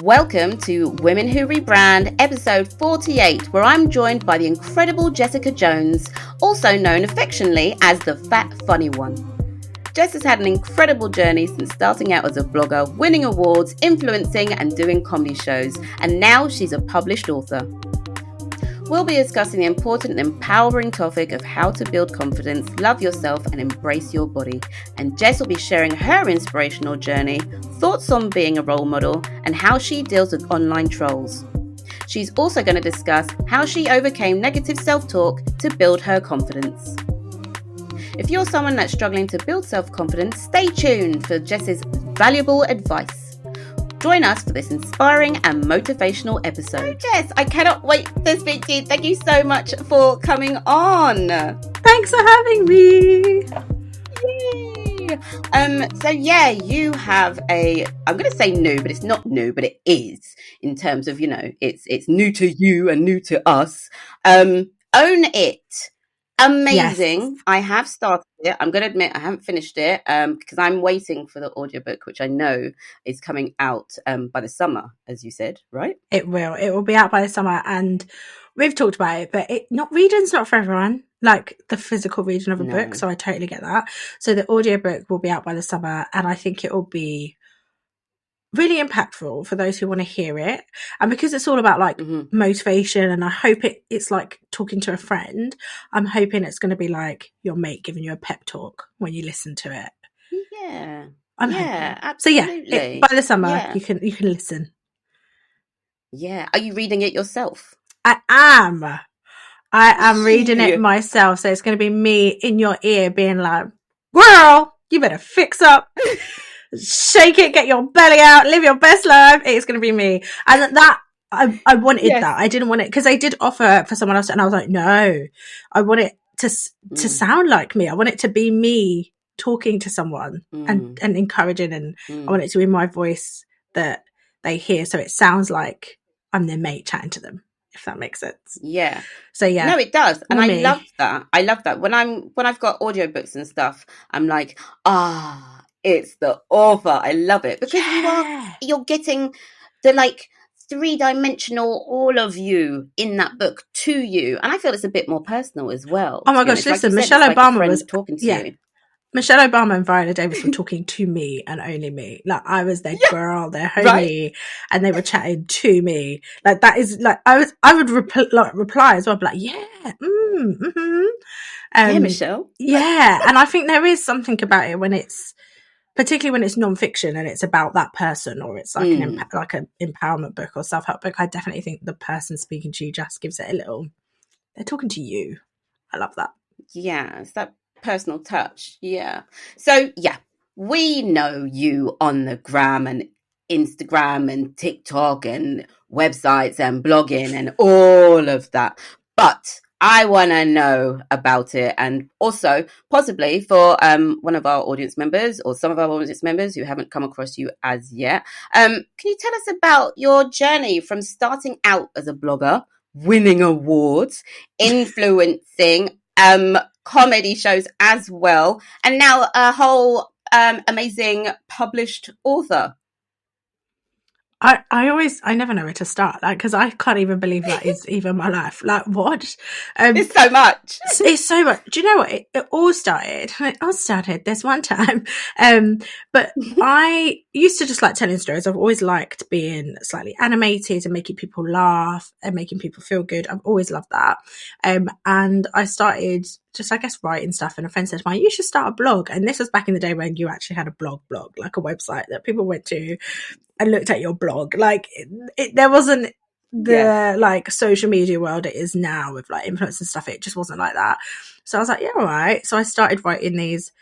Welcome to Women Who Rebrand, episode 48, where I'm joined by the incredible Jessica Jones, also known affectionately as the Fat Funny One. Jess has had an incredible journey since starting out as a blogger, winning awards, influencing and doing comedy shows, and now she's a published author. We'll be discussing the important and empowering topic of how to build confidence, love yourself, and embrace your body. And Jess will be sharing her inspirational journey, thoughts on being a role model, and how she deals with online trolls. She's also going to discuss how she overcame negative self-talk to build her confidence. If you're someone that's struggling to build self-confidence, stay tuned for Jess's valuable advice. Join us for this inspiring and motivational episode. So Jess, I cannot wait to speak to you. Thank you so much for coming on. Thanks for having me. Yay. You have I'm going to say new, but it's not new, but it is in terms of, it's new to you and new to us. Own It. Amazing. Yes. I have started it. I'm going to admit I haven't finished it because I'm waiting for the audiobook, which I know is coming out by the summer, as you said, right? It will be out by the summer, and we've talked about it, but reading's not for everyone, like the physical reading of a book, so I totally get that. So the audiobook will be out by the summer, and I think it will be really impactful for those who want to hear it. And because it's all about motivation, and I hope it's like talking to a friend, I'm hoping it's going to be like your mate giving you a pep talk when you listen to it. Yeah. Absolutely. So by the summer you can listen. Yeah. Are you reading it yourself? I am reading it myself. So it's going to be me in your ear being like, girl, you better fix up. Shake it, get your belly out, live your best life. It's going to be me. And that, I wanted that. I didn't want it, because I did offer for someone else, and I was like, no, I want it to sound like me. I want it to be me talking to someone and encouraging, and I want it to be my voice that they hear. So it sounds like I'm their mate chatting to them, if that makes sense. Yeah. So yeah. No, it does. And I love that. I love that. When I've got audiobooks and stuff, I'm like, it's the author. I love it, because you're getting the three-dimensional all of you in that book to you, and I feel it's a bit more personal as well. Oh my gosh, listen, Michelle Obama was talking to you. Michelle Obama and Viola Davis were talking to me and only me. Like, I was their girl, their homie, and they were chatting to me. Like, that is like, I would reply as well, be like, yeah, Michelle. Yeah, and I think there is something about it when it's, particularly when it's non-fiction and it's about that person, or it's like an empowerment book or self-help book. I definitely think the person speaking to you just gives it a little, they're talking to you. I love that. Yeah, it's that personal touch. Yeah. So we know you on the gram and Instagram and TikTok and websites and blogging and all of that, but I want to know about it, and also possibly for one of our audience members or some of our audience members who haven't come across you as yet. Can you tell us about your journey from starting out as a blogger, winning awards, influencing comedy shows as well, and now a whole amazing published author? I never know where to start, because I can't even believe that is even my life. Like, what? It's so much. It's so much. Do you know what? It all started this one time. But I used to just like telling stories. I've always liked being slightly animated and making people laugh and making people feel good. I've always loved that. And I started just, I guess, writing stuff, and a friend said to me, you should start a blog. And this was back in the day when you actually had a blog, like a website that people went to and looked at your blog. Like, there wasn't the social media world it is now with like influence and stuff. It just wasn't like that. So I was like, yeah, all right. So I started writing these,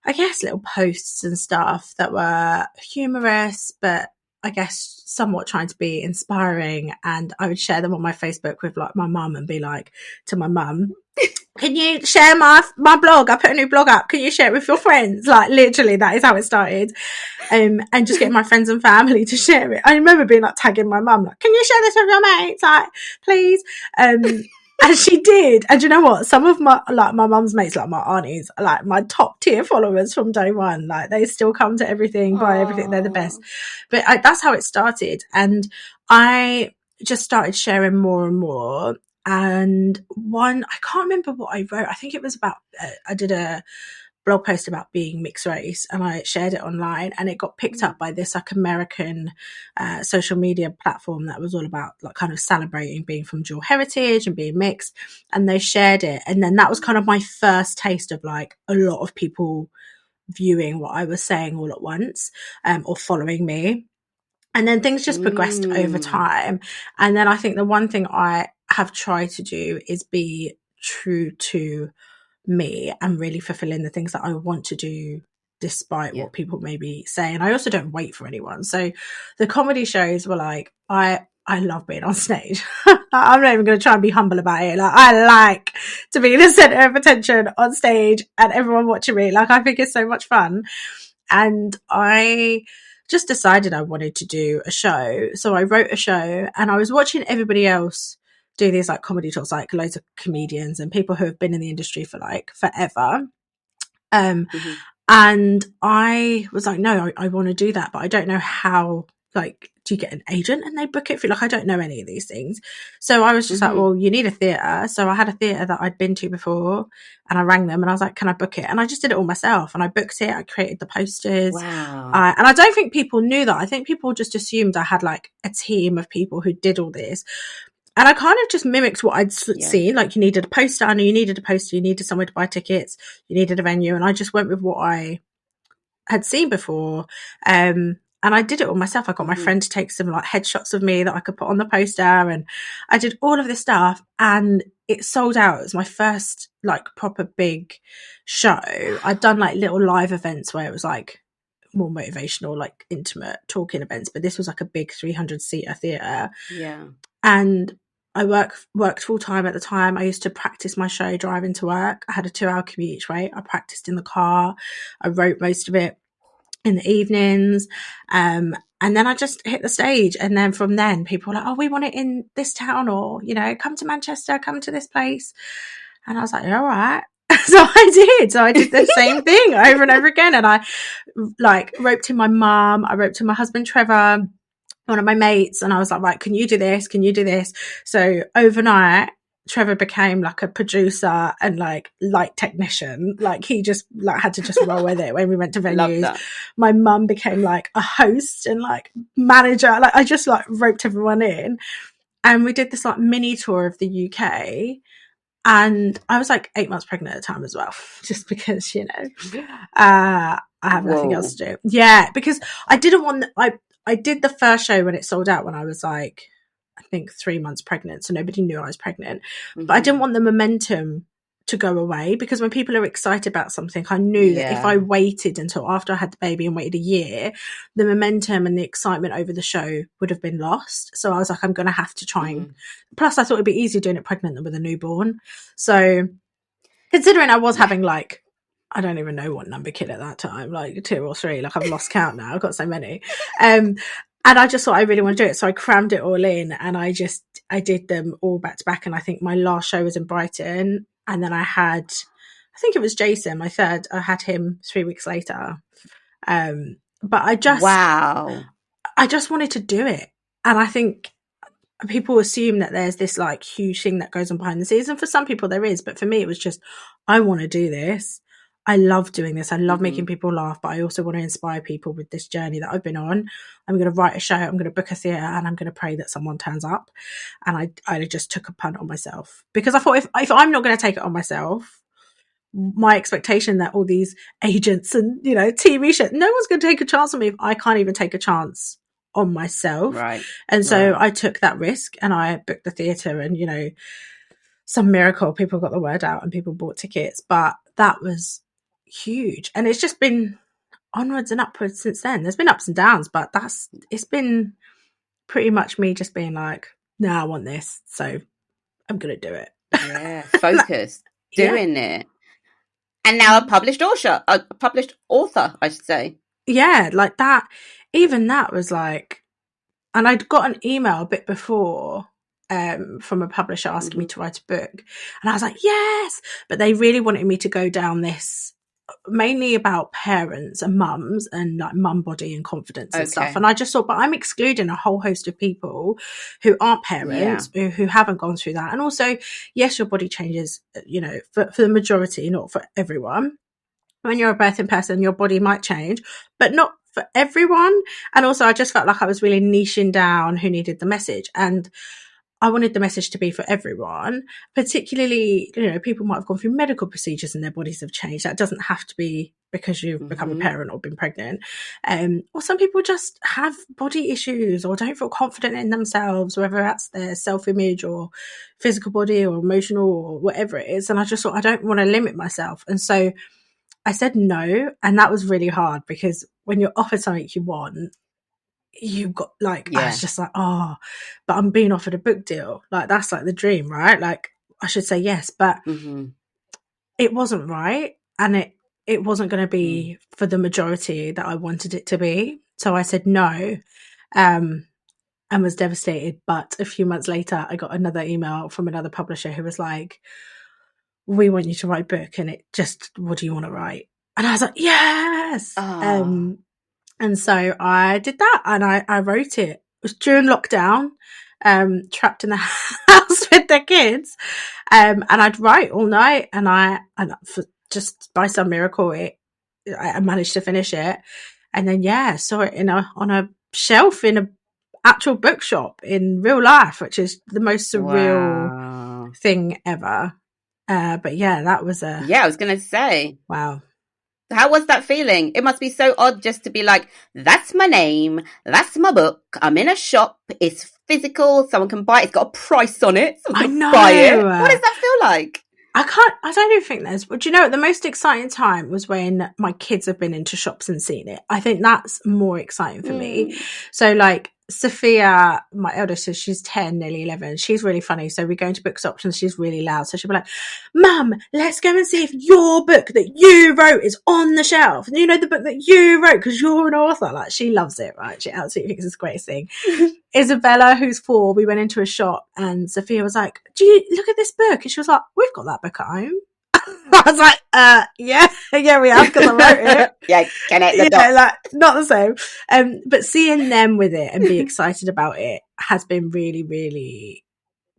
I guess, little posts and stuff that were humorous, but I guess somewhat trying to be inspiring. And I would share them on my Facebook with like my mum and be like to my mum, can you share my blog? I put a new blog up. Can you share it with your friends? Like, literally, that is how it started. And just getting my friends and family to share it. I remember being like tagging my mum, like, can you share this with your mates? Like, please. And she did. And you know what? Some of my mum's mates, like my aunties, are like my top tier followers from day one. Like they still come to everything, buy everything. They're the best. Oh. But that's how it started. And I just started sharing more and more. And I can't remember what I wrote. I think it was about, I did a blog post about being mixed race and I shared it online, and it got picked up by this like American social media platform that was all about like kind of celebrating being from dual heritage and being mixed, and they shared it. And then that was kind of my first taste of like a lot of people viewing what I was saying all at once, or following me. And then things just progressed over time. And then I think the one thing I have tried to do is be true to me and really fulfilling the things that I want to do despite what people maybe say. And I also don't wait for anyone. So the comedy shows were like, I love being on stage. I'm not even going to try and be humble about it. Like, I like to be the center of attention on stage and everyone watching me. Like, I think it's so much fun. And I just decided I wanted to do a show. So I wrote a show, and I was watching everybody else do these like comedy talks, like loads of comedians and people who have been in the industry for like forever. And I was like, no, I want to do that, but I don't know how. Like, do you get an agent and they book it for you? Like, I don't know any of these things. So I was just like, well, you need a theatre. So I had a theatre that I'd been to before, and I rang them and I was like, can I book it? And I just did it all myself, and I booked it. I created the posters. Wow. And I don't think people knew that. I think people just assumed I had like a team of people who did all this. And I kind of just mimicked what I'd seen. Like, you needed a poster, you needed somewhere to buy tickets, you needed a venue. And I just went with what I had seen before. And I did it all myself. I got my friend to take some like headshots of me that I could put on the poster, and I did all of this stuff, and it sold out. It was my first like proper big show. I'd done like little live events where it was like more motivational, like intimate talking events, but this was like a big 300-seater theatre. Yeah. And I worked full time at the time. I used to practice my show driving to work. I had a 2-hour commute each way. I practiced in the car. I wrote most of it in the evenings. And then I just hit the stage. And then from then people were like, oh, we want it in this town, or, you know, come to Manchester, come to this place. And I was like, all right. So I did the same thing over and over again. And I like roped in my mum. I roped in my husband, Trevor, one of my mates. And I was like, right, can you do this? Can you do this? So overnight, Trevor became like a producer and like light technician. Like, he just like had to just roll with it when we went to venues. My mum became like a host and like manager. Like, I just like roped everyone in, and we did this like mini tour of the UK. And I was like 8 months pregnant at the time as well, just because, you know, I have nothing else to do. Yeah, because I didn't want, I did the first show when it sold out when I was like, I think 3 months pregnant. So nobody knew I was pregnant. But I didn't want the momentum to go away, because when people are excited about something, I knew that if I waited until after I had the baby and waited a year, the momentum and the excitement over the show would have been lost. So I was like, I'm going to have to try and, plus I thought it'd be easier doing it pregnant than with a newborn. So considering I was having like, I don't even know what number kid at that time, like 2 or 3, like I've lost count now. I've got so many. And I just thought I really want to do it. So I crammed it all in, and I did them all back to back. And I think my last show was in Brighton. And then I think it was Jason, my third. I had him 3 weeks later. But I just wanted to do it. And I think people assume that there's this like huge thing that goes on behind the scenes. And for some people there is. But for me, it was just, I want to do this. I love doing this. I love making people laugh, but I also want to inspire people with this journey that I've been on. I'm going to write a show, I'm going to book a theatre, and I'm going to pray that someone turns up. And I just took a punt on myself, because I thought if I'm not going to take it on myself, my expectation that all these agents and, you know, TV shows, no one's going to take a chance on me if I can't even take a chance on myself. Right. And so I took that risk, and I booked the theatre, and, you know, some miracle, people got the word out and people bought tickets. But that was huge, and it's just been onwards and upwards since then. There's been ups and downs, but it's been pretty much me just being like, no, I want this, so I'm gonna do it. Focused. Doing it. And now a published author, I should say. Yeah, like that. Even that was like, and I'd got an email a bit before from a publisher asking me to write a book. And I was like, yes, but they really wanted me to go down this mainly about parents and mums and like mum body and confidence and stuff. And I just thought, but I'm excluding a whole host of people who aren't parents, who haven't gone through that. And also, yes, your body changes, you know, for the majority, not for everyone. When you're a birthing person, your body might change, but not for everyone. And also, I just felt like I was really niching down who needed the message. And I wanted the message to be for everyone, particularly, you know, people might have gone through medical procedures and their bodies have changed. That doesn't have to be because you've become a parent or been pregnant. Or some people just have body issues or don't feel confident in themselves, whether that's their self-image or physical body or emotional or whatever it is. And I just thought, I don't want to limit myself. And so I said no. And that was really hard because when you're offered something you want, you got like, I was just like, oh, but I'm being offered a book deal. Like, that's like the dream, right? Like, I should say yes, but it wasn't right. And it wasn't going to be for the majority that I wanted it to be. So I said no, and was devastated. But a few months later, I got another email from another publisher who was like, we want you to write a book. And it just, what do you want to write? And I was like, yes. And so I did that and I wrote it. It was during lockdown, trapped in the house with the kids. And I'd write all night and just by some miracle, I managed to finish it. And then, saw it on a shelf in a actual bookshop in real life, which is the most surreal thing ever. But that was I was going to say. Wow. How was that feeling? It must be so odd just to be like, that's my name, that's my book, I'm in a shop, it's physical, someone can buy it, it's got a price on it, someone can buy it. What does that feel like? I don't even think there's, but you know, the most exciting time was when my kids have been into shops and seen it. I think that's more exciting for me. So like, Sophia, my eldest, she's 10, nearly 11. She's really funny. So we go into bookshops and she's really loud. So she'll be like, Mum, let's go and see if your book that you wrote is on the shelf. And you know, the book that you wrote because you're an author. Like, she loves it, right? She absolutely thinks it's the greatest thing. Isabella, who's 4, we went into a shop and Sophia was like, do you look at this book? And she was like, we've got that book at home. I was like, yeah, we have because I wrote it. Connect the dots. Like, not the same. But seeing them with it and be excited about it has been really, really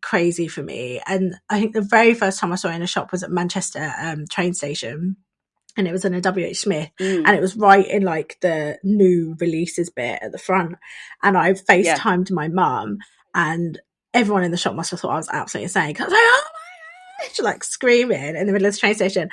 crazy for me. And I think the very first time I saw it in a shop was at Manchester train station. And it was in a WH Smith and it was right in like the new releases bit at the front. And I FaceTimed my mum and everyone in the shop must have thought I was absolutely insane. Cause I was like, oh my gosh, like screaming in the middle of the train station.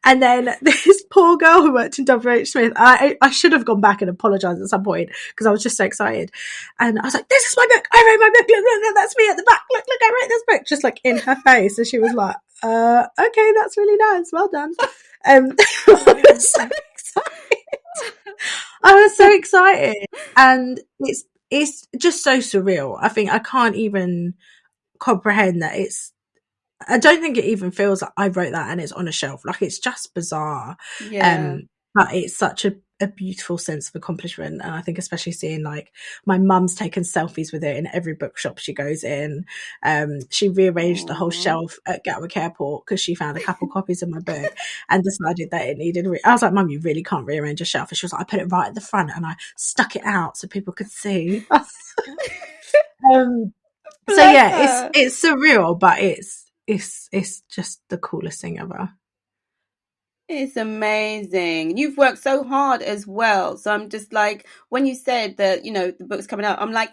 And then this poor girl who worked in WH Smith, I should have gone back and apologized at some point because I was just so excited. And I was like, this is my book. I wrote my book. Look, that's me at the back. Look, I wrote this book, just like in her face. And she was like, okay, that's really nice. Well done. I was so excited. I was so excited. And it's just so surreal. I think I can't even comprehend that I don't think it even feels like I wrote that and it's on a shelf. Like, it's just bizarre. But it's such a beautiful sense of accomplishment. And I think especially seeing like my mum's taken selfies with it in every bookshop she goes in. She rearranged the whole shelf at Gatwick Airport because she found a couple copies of my book and decided that it needed I was like, Mum, you really can't rearrange a shelf. And she was like, I put it right at the front and I stuck it out so people could see. So it's surreal, but it's just the coolest thing ever. It's amazing. You've worked so hard as well. So I'm just like, when you said that, you know, the book's coming out, I'm like,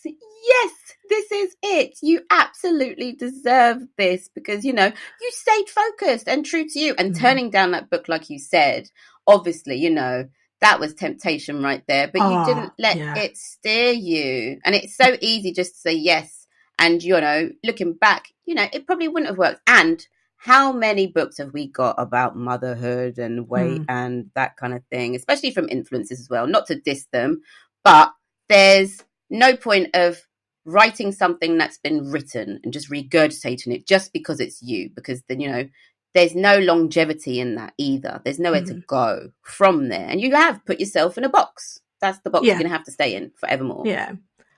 yes, this is it. You absolutely deserve this because, you know, you stayed focused and true to you. And turning down that book, like you said, obviously, you know, that was temptation right there. But you didn't let it steer you. And it's so easy just to say yes. And, you know, looking back, you know, it probably wouldn't have worked. And how many books have we got about motherhood and weight and that kind of thing, especially from influencers as well? Not to diss them, but there's no point of writing something that's been written and just regurgitating it just because it's you, because then, you know, there's no longevity in that either. There's nowhere to go from there. And you have put yourself in a box. That's the box you're going to have to stay in forevermore. Yeah.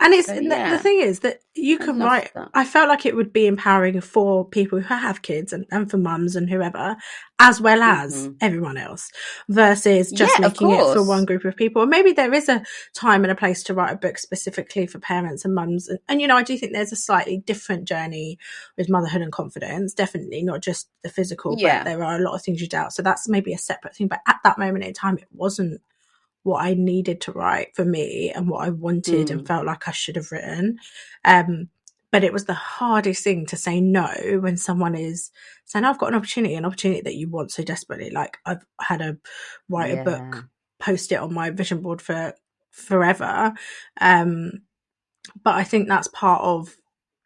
And it's So the yeah, thing is that you I can love write. that. I felt like it would be empowering for people who have kids and for mums and whoever, as well as Hmm. everyone else, versus just Yeah, of making it for one course. group of people. And maybe there is a time and a place to write a book specifically for parents and mums. And I do think there's a slightly different journey with motherhood and confidence. Definitely not just the physical, but Yeah. there are a lot of things you doubt. So that's maybe a separate thing. But at that moment in time, it wasn't what I needed to write for me and what I wanted and Mm. felt like I should have written. Um, but it was the hardest thing to say no when someone is saying, I've got an opportunity that you want so desperately. Like I've had a write a Yeah. book, post it on my vision board for forever. Um, but I think that's part of,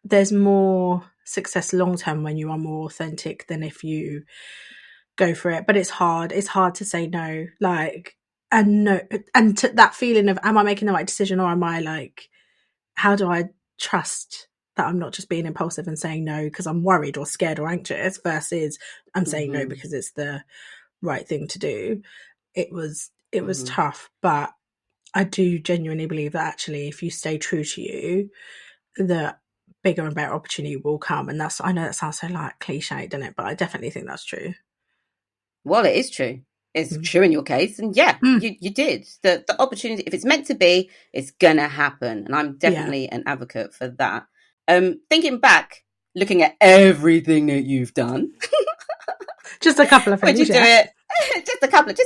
there's more success long term when you are more authentic than if you go for it. But it's hard. It's hard to say no. Like, and no, and to that feeling of, am I making the right decision, or am I like, how do I trust that I'm not just being impulsive and saying no because I'm worried or scared or anxious, versus I'm saying no Hmm. because it's the right thing to do. It was Hmm. tough, but I do genuinely believe that actually if you stay true to you, the bigger and better opportunity will come. And that's, I know that sounds so like cliche, doesn't it? But I definitely think that's true. Well, it is true. It's Mm. true in your case, and yeah, Mm. you did the opportunity. If it's meant to be, it's gonna happen, and I'm Yeah. definitely an advocate for that. Thinking back, looking at everything that you've done, Just a couple of would you things, do yeah. it? Just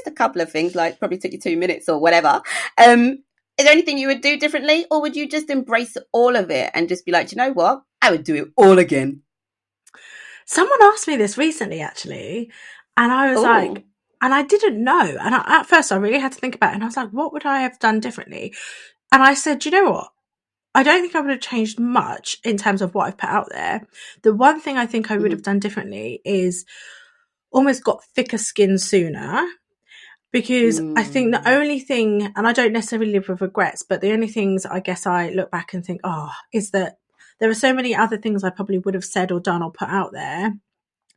a couple of things, like probably took you 2 minutes or whatever. Is there anything you would do differently, or would you just embrace all of it and just be like, you know what, I would do it all again? Someone asked me this recently, actually, and I was Oh. like, and I didn't know. And at first, I really had to think about it. And I was like, what would I have done differently? And I said, you know what? I don't think I would have changed much in terms of what I've put out there. The one thing I think I would have Mhm. done differently is almost got thicker skin sooner. Because I think the Mm. only thing, and I don't necessarily live with regrets, but the only things I guess I look back and think, oh, is that there are so many other things I probably would have said or done or put out there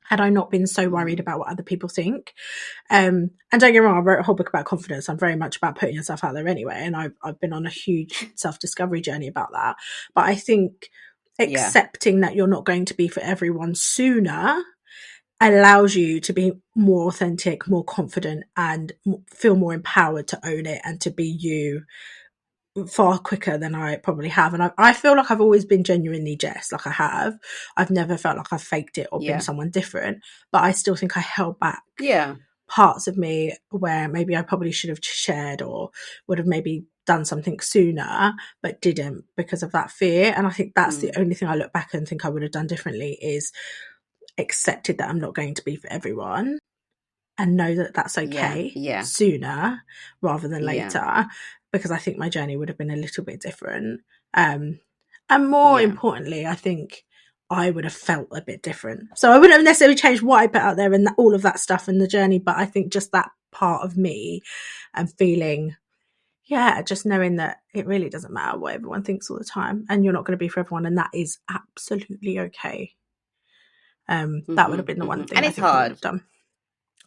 had I not been so worried Mm. about what other people think. And don't get me wrong, I wrote a whole book about confidence. I'm very much about putting yourself out there anyway. And I've been on a huge self-discovery journey about that. But I think Yeah. accepting that you're not going to be for everyone sooner allows you to be more authentic, more confident, and feel more empowered to own it and to be you far quicker than I probably have. And I feel like I've always been genuinely Jess, like I have. I've never felt like I've faked it or been Yeah. someone different, but I still think I held back Yeah. parts of me where maybe I probably should have shared or would have maybe done something sooner, but didn't because of that fear. And I think that's the Mm. only thing I look back and think I would have done differently is accepted that I'm not going to be for everyone and know that that's Yeah. okay Yeah. sooner rather than Yeah. later, because I think my journey would have been a little bit different. And more Yeah. importantly, I think I would have felt a bit different. So I wouldn't have necessarily changed what I put out there and all of that stuff in the journey, but I think just that part of me and feeling, yeah, just knowing that it really doesn't matter what everyone thinks all the time and you're not going to be for everyone, and that is absolutely okay. That would have Mhm. been the one Mhm. thing And I it's think I would have hard. done.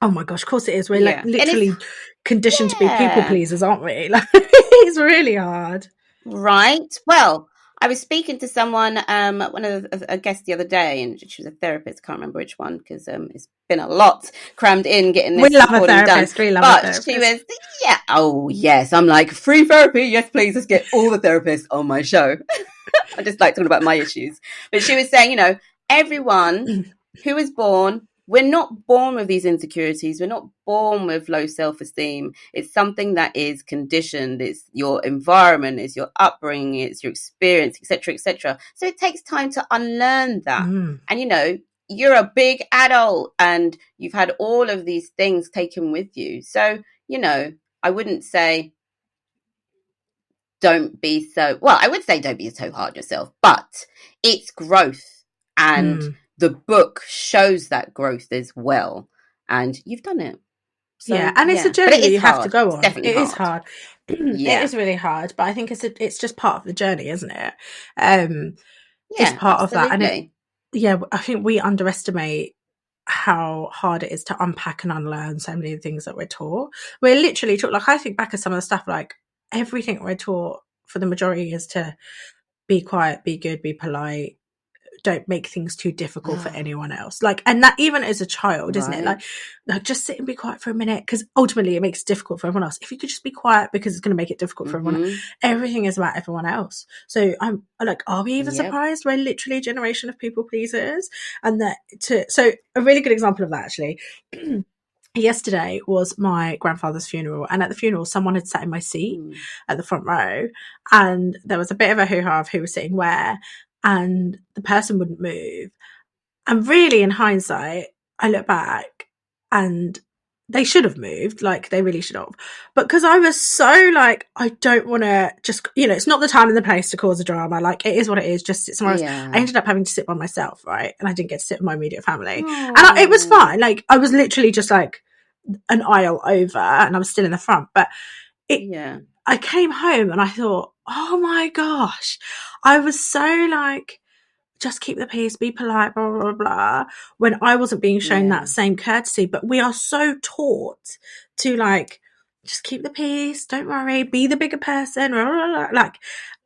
Oh my gosh, of course it is. We're like Yeah. And it's literally conditioned to be people yeah. pleasers, aren't we? Like it's really hard. Right. Well, I was speaking to someone, one of a guest the other day, and she was a therapist. Can't remember which one because it's been a lot crammed in getting We this love a recording done. therapist. We love a But she therapist. was, yeah. Oh yes, I'm like free therapy. Yes, please. Let's get all the therapists on my show. I just like talking about my issues. But she was saying, everyone who is born, we're not born with these insecurities. We're not born with low self-esteem. It's something that is conditioned. It's your environment, it's your upbringing, it's your experience, etc., etc. So it takes time to unlearn that. Mm, And you're a big adult and you've had all of these things taken with you. So, I wouldn't say don't be so well, I would say don't be so hard on yourself, but it's growth, and mm. the book shows that growth as well, and you've done it. Yeah, So and it's a yeah, but journey it that is you have to hard. go It's on. definitely It is hard. hard. It Yeah. is really hard, but I think it's just part of the journey, isn't it? Um, it's Yeah, part of that, and absolutely. I think we underestimate how hard it is to unpack and unlearn so many of the things that we're taught. We're literally taught, like I think back at some of the stuff, like everything we're taught for the majority is to be quiet, be good, be polite. Don't make things too difficult for anyone else. Like, and that even as a child, isn't it? Right. Like just sit and be quiet for a minute, because ultimately it makes it difficult for everyone else. If you could just be quiet, because it's going to make it difficult for everyone else. Everything is about everyone else. So I'm like, are we even Yep. surprised we're literally a generation of people pleasers? And so a really good example of that, actually. Yesterday was my grandfather's funeral, and at the funeral someone had sat in my seat at the front row, and there was a bit of a hoo-ha of who was sitting where, and the person wouldn't move. And really, in hindsight, I look back and they should have moved, like they really should have. But because I was so like, I don't want to just, it's not the time and the place to cause a drama. Like, it is what it is, just sit somewhere else. I ended up having to sit by myself, right? And I didn't get to sit with my immediate family. And it was fine. Like, I was literally just like an aisle over, and I was still in the front. But I came home and I thought, oh my gosh, I was so like, just keep the peace, be polite, blah, blah, blah, blah, when I wasn't being shown that same courtesy. But we are so taught to like, just keep the peace, don't worry, be the bigger person, blah, blah, blah, like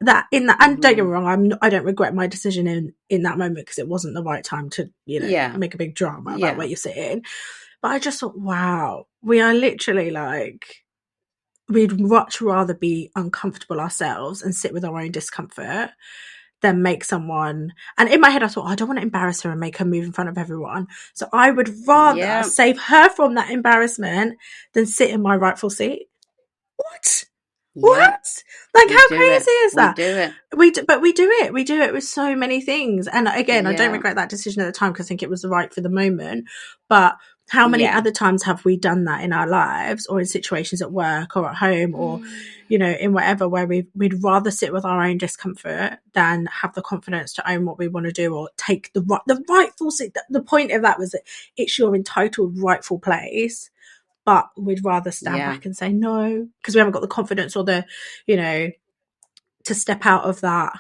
that in that. And don't get me wrong, I don't regret my decision in that moment, because it wasn't the right time to, make a big drama about where you're sitting. But I just thought, wow, we are literally like, we'd much rather be uncomfortable ourselves and sit with our own discomfort than make someone. And in my head I thought, I don't want to embarrass her and make her move in front of everyone, so I would rather save her from that embarrassment than sit in my rightful seat. What? Like, how crazy is that? We do it with so many things. And again, I don't regret that decision at the time, because I think it was right for the moment. But how many other times have we done that in our lives, or in situations at work or at home, or in whatever, where we'd rather sit with our own discomfort than have the confidence to own what we want to do, or take the rightful seat. The point of that was that it's your entitled rightful place. But we'd rather stand back and say no, because we haven't got the confidence or the, to step out of that.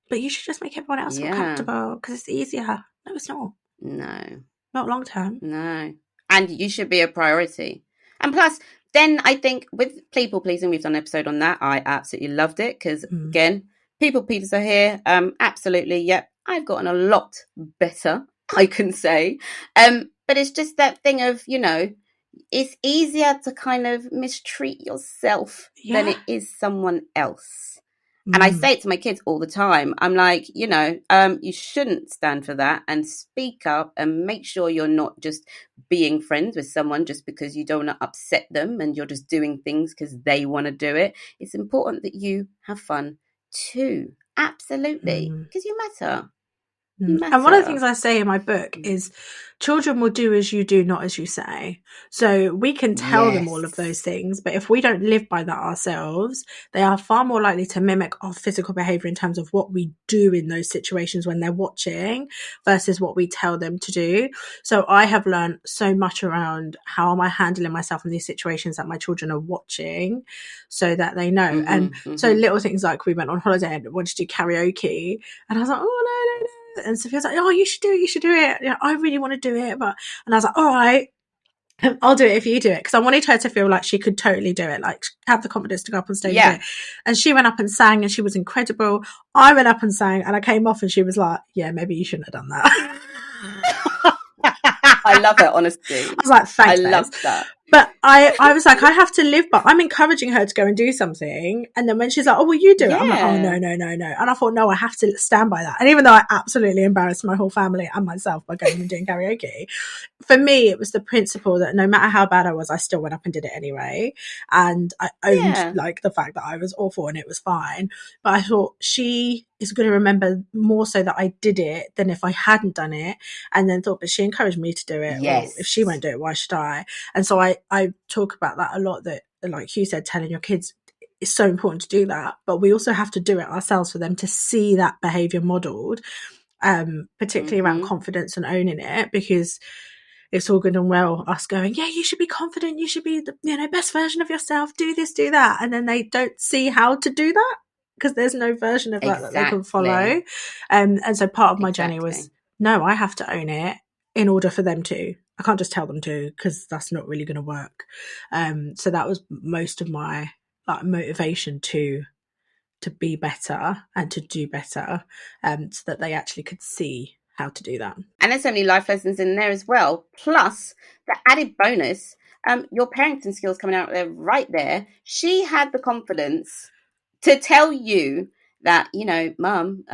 But you should just make everyone else feel comfortable, because it's easier. No, it's not. No. Not long term. No. And you should be a priority. And plus, then I think with people pleasing, we've done an episode on that. I absolutely loved it, because again, people pleasers are here. Absolutely. Yep. I've gotten a lot better, I can say. But it's just that thing of, it's easier to kind of mistreat yourself than it is someone else. And I say it to my kids all the time. I'm like, you shouldn't stand for that, and speak up and make sure you're not just being friends with someone just because you don't want to upset them and you're just doing things because they want to do it. It's important that you have fun too. Absolutely. Because you matter. And one of the things I say in my book is, children will do as you do, not as you say. So we can tell them all of those things, but if we don't live by that ourselves, they are far more likely to mimic our physical behavior in terms of what we do in those situations when they're watching versus what we tell them to do. So I have learned so much around how am I handling myself in these situations that my children are watching, so that they know. So little things like, we went on holiday and wanted to do karaoke, and I was like, oh no. And Sophia's like, oh, you should do it. I really want to do it. And I was like, all right, I'll do it if you do it. Because I wanted her to feel like she could totally do it, like have the confidence to go up on stage and do it. And she went up and sang, and she was incredible. I went up and sang, and I came off and she was like, yeah, maybe you shouldn't have done that. I love it, honestly. I was like, thanks. I love that. But I was like, I have to live, but I'm encouraging her to go and do something. And then when she's like, oh, will you do it? I'm like, oh, no. And I thought, no, I have to stand by that. And even though I absolutely embarrassed my whole family and myself by going and doing karaoke, for me, it was the principle that no matter how bad I was, I still went up and did it anyway. And I owned like the fact that I was awful and it was fine. But I thought, she is going to remember more so that I did it than if I hadn't done it. And then thought, but she encouraged me to do it. Well, if she won't do it, why should I? And so I talk about that a lot, that, like you said, telling your kids is so important to do that, but we also have to do it ourselves for them to see that behavior modeled, particularly around confidence and owning it, because it's all good and well us going, yeah, you should be confident, you should be the best version of yourself, do this, do that, and then they don't see how to do that because there's no version of that they can follow. And so part of my journey was, no, I have to own it in order for them to. I can't just tell them to, because that's not really going to work. So that was most of my motivation to to be better and to do better, so that they actually could see how to do that. And there's so many life lessons in there as well. Plus, the added bonus, your parenting skills coming out there right there. She had the confidence to tell you that, Mum,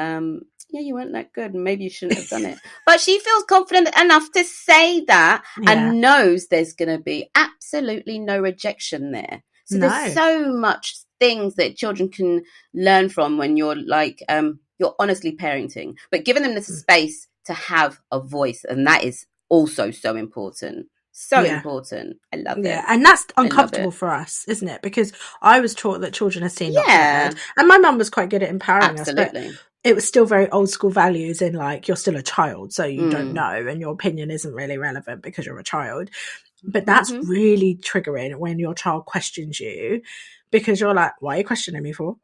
you weren't that good and maybe you shouldn't have done it. But she feels confident enough to say that and knows there's going to be absolutely no rejection there. So there's so much things that children can learn from when you're like, you're honestly parenting, but giving them the space to have a voice. And that is also so important. So important. I love it. Yeah, and that's uncomfortable for us, isn't it? Because I was taught that children are seen, not heard. And my mum was quite good at empowering us, but it was still very old school values in like, you're still a child, so you don't know, and your opinion isn't really relevant because you're a child. But that's really triggering when your child questions you, because you're like, why are you questioning me for?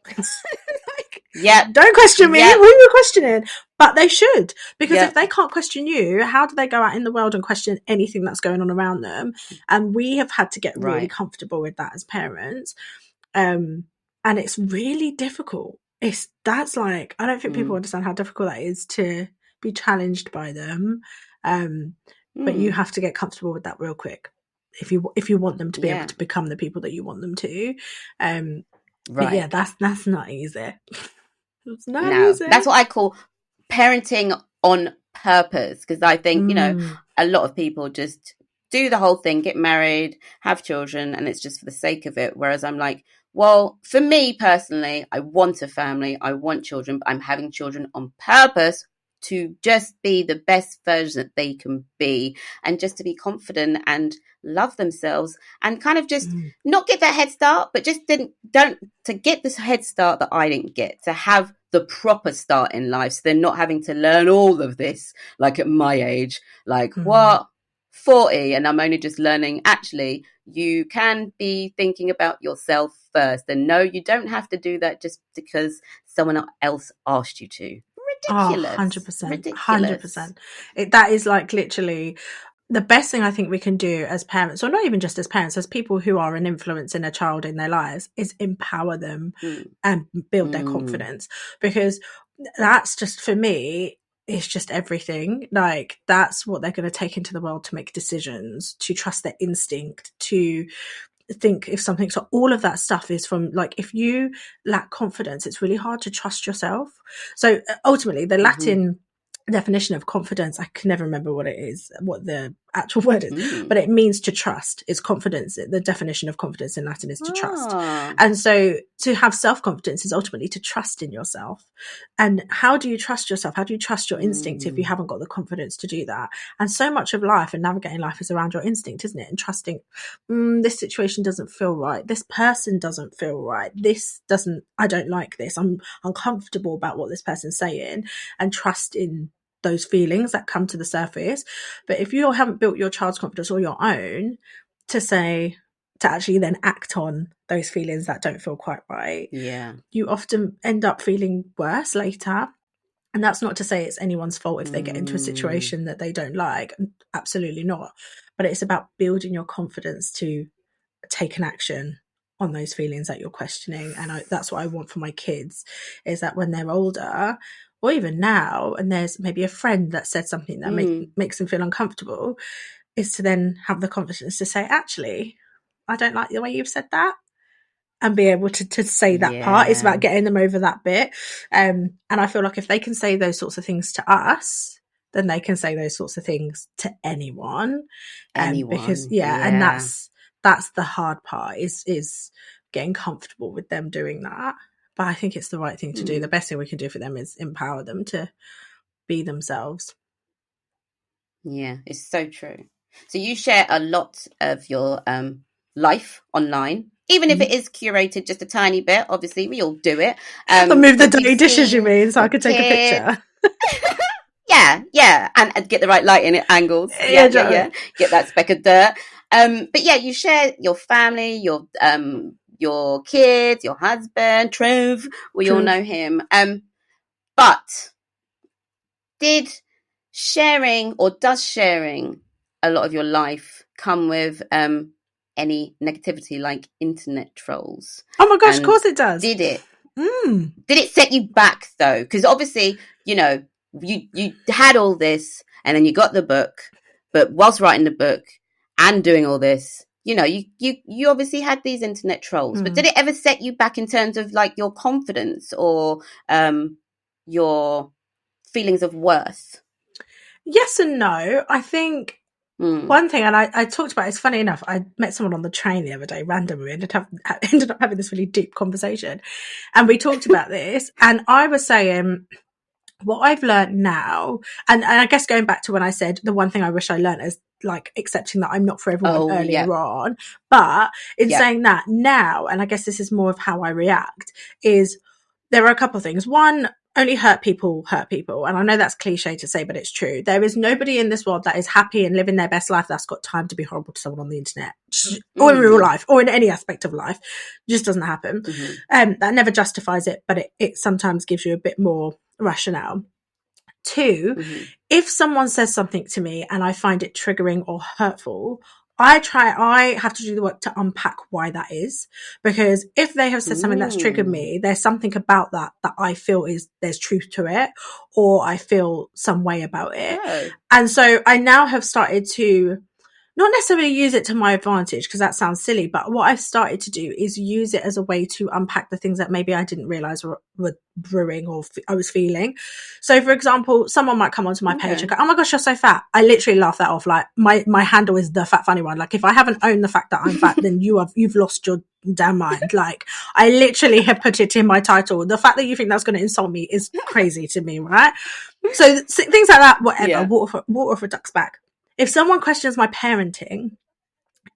Don't question me. Who are you questioning? But they should, because if they can't question you, how do they go out in the world and question anything that's going on around them? And we have had to get really comfortable with that as parents. And it's really difficult. That's like, I don't think people understand how difficult that is to be challenged by them. But you have to get comfortable with that real quick if you want them to be able to become the people that you want them to. But yeah, that's not easy. It's not easy. That's what I call parenting on purpose, because I think a lot of people just do the whole thing, get married, have children, and it's just for the sake of it. Whereas I'm like, well, for me personally, I want a family, I want children, but I'm having children on purpose to just be the best version that they can be, and just to be confident and love themselves, and kind of just not get that head start, but just don't to get this head start that I didn't get, to have the proper start in life, so they're not having to learn all of this like at my age, like 40, and I'm only just learning, actually you can be thinking about yourself first, and no, you don't have to do that just because someone else asked you to. Ridiculous. 100%. 100%. That is like literally the best thing I think we can do as parents, or not even just as parents, as people who are an influence in a child in their lives, is empower them and build their confidence. Because that's just, for me, it's just everything. Like, that's what they're going to take into the world to make decisions, to trust their instinct, to think if something, so all of that stuff is from, like, if you lack confidence, it's really hard to trust yourself. So ultimately the Latin definition of confidence, I can never remember what it is, what the actual word is, but it means to trust. Is confidence. The definition of confidence in Latin is to trust. And so to have self-confidence is ultimately to trust in yourself. And how do you trust yourself? How do you trust your instinct if you haven't got the confidence to do that? And so much of life and navigating life is around your instinct, isn't it? And trusting, this situation doesn't feel right, this person doesn't feel right, I don't like this, I'm uncomfortable about what this person's saying, and trust in those feelings that come to the surface. But if you haven't built your child's confidence or your own to actually then act on those feelings that don't feel quite right, you often end up feeling worse later. And that's not to say it's anyone's fault if they get into a situation that they don't like. Absolutely not. But it's about building your confidence to take an action on those feelings that you're questioning. And that's what I want for my kids, is that when they're older, or even now, and there's maybe a friend that said something that makes them feel uncomfortable, is to then have the confidence to say, actually, I don't like the way you've said that, and be able to say that part. It's about getting them over that bit. And I feel like if they can say those sorts of things to us, then they can say those sorts of things to anyone. Because and that's the hard part, is getting comfortable with them doing that. But I think it's the right thing to do. The best thing we can do for them is empower them to be themselves. Yeah, it's so true. So you share a lot of your life online, even if it is curated just a tiny bit. Obviously, we all do it. I move the dirty dishes, you mean, so I could take a picture. Yeah, and get the right lighting angles. Yeah. Get that speck of dirt. But yeah, you share your family, your kids, your husband, Trev. We all know him. But does sharing a lot of your life come with any negativity, like internet trolls? Oh my gosh, of course it does. Did it? Did it set you back though? Because obviously, you had all this, and then you got the book, but whilst writing the book and doing all this, you obviously had these internet trolls. But did it ever set you back in terms of like your confidence or your feelings of worth? Yes and no. I think one thing, and I talked about, it's funny enough, I met someone on the train the other day randomly, ended up having this really deep conversation, and we talked about this, and I was saying what I've learned now, and I guess going back to when I said the one thing I wish I learned is like accepting that I'm not for everyone earlier on, but in saying that now, and I guess this is more of how I react, is there are a couple of things. One, only hurt people. And I know that's cliche to say, but it's true. There is nobody in this world that is happy and living their best life that's got time to be horrible to someone on the internet or in real life or in any aspect of life. It just doesn't happen. That never justifies it, but it sometimes gives you a bit more rationale. Two, if someone says something to me and I find it triggering or hurtful, I have to do the work to unpack why that is, because if they have said something that's triggered me, there's something about that I feel there's truth to it, or I feel some way about it. Oh. And so I now have started to not necessarily use it to my advantage, because that sounds silly, but what I've started to do is use it as a way to unpack the things that maybe I didn't realize were brewing or I was feeling. So for example, someone might come onto my page and go, oh my gosh, you're so fat. I literally laugh that off. Like my handle is the fat funny one. Like if I haven't owned the fact that I'm fat, then you've lost your damn mind. Like I literally have put it in my title. The fact that you think that's going to insult me is crazy to me, right? So things like that, whatever, water for duck's back. If someone questions my parenting,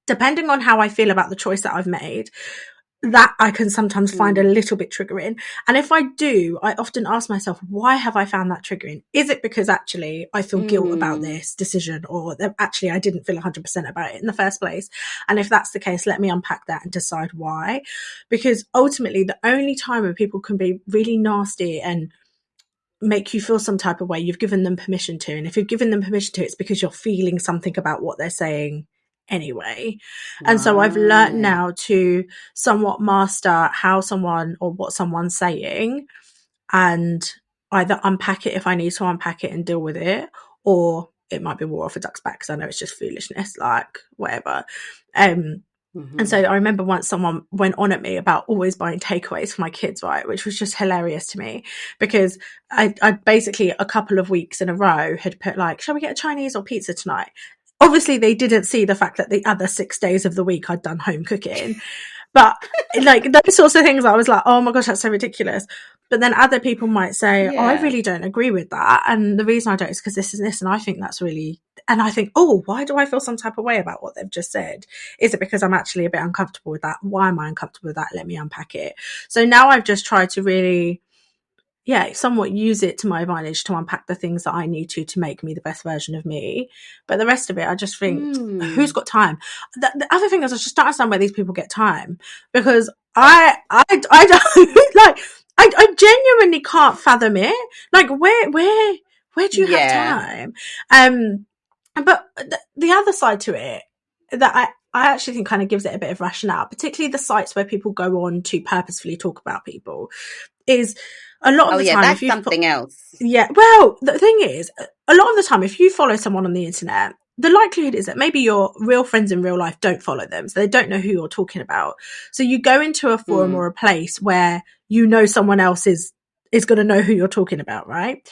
depending on how I feel about the choice that I've made, that I can sometimes find a little bit triggering. And if I do, I often ask myself, why have I found that triggering? Is it because actually I feel guilt about this decision, or that actually I didn't feel 100% about it in the first place? And if that's the case, let me unpack that and decide why. Because ultimately, the only time when people can be really nasty and make you feel some type of way, you've given them permission to. And if you've given them permission to, it's because you're feeling something about what they're saying anyway. And so I've learnt now to somewhat master how someone or what someone's saying, and either unpack it if I need to unpack it and deal with it, or it might be water off a duck's back because I know it's just foolishness, like whatever. And so I remember once someone went on at me about always buying takeaways for my kids, right? Which was just hilarious to me, because I basically a couple of weeks in a row had put like, shall we get a Chinese or pizza tonight? Obviously they didn't see the fact that the other 6 days of the week I'd done home cooking. But like those sorts of things, I was like, oh my gosh, that's so ridiculous. But then other people might say, oh, I really don't agree with that. And the reason I don't is because this and this. And I think that's really, and I think, oh, why do I feel some type of way about what they've just said? Is it because I'm actually a bit uncomfortable with that? Why am I uncomfortable with that? Let me unpack it. So now I've just tried to really, somewhat use it to my advantage to unpack the things that I need to make me the best version of me. But the rest of it, I just think, who's got time? The other thing is I just don't understand where these people get time, because I don't like, I genuinely can't fathom it. Like where do you have time? But the other side to it that I actually think kind of gives it a bit of rationale, particularly the sites where people go on to purposefully talk about people, is a lot of the time, that's something else. Yeah. Well, the thing is, a lot of the time, if you follow someone on the internet, the likelihood is that maybe your real friends in real life don't follow them. So they don't know who you're talking about. So you go into a forum or a place where you know someone else is going to know who you're talking about, right?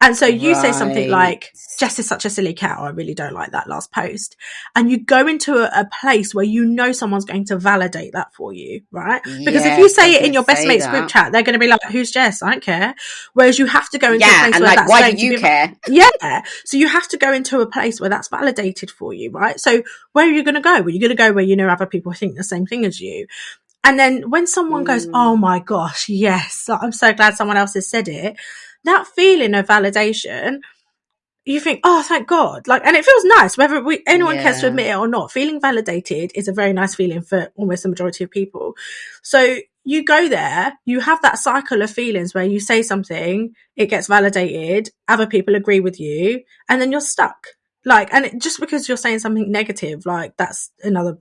And so you say something like, Jess is such a silly cat, or I really don't like that last post. And you go into a place where you know someone's going to validate that for you, right? Because if you say it in your best mate's group chat, they're going to be like, who's Jess? I don't care. Whereas you have to go into a place where like, that's why do you care? Yeah. So you have to go into a place where that's validated for you, right? So where are you going to go? Well, you're going to go where you know other people think the same thing as you. And then when someone goes, oh my gosh, yes, I'm so glad someone else has said it, that feeling of validation, you think, oh, thank God. Like, and it feels nice, whether anyone cares to admit it or not. Feeling validated is a very nice feeling for almost the majority of people. So you go there, you have that cycle of feelings where you say something, it gets validated, other people agree with you, and then you're stuck. Like, and just because you're saying something negative, like that's another,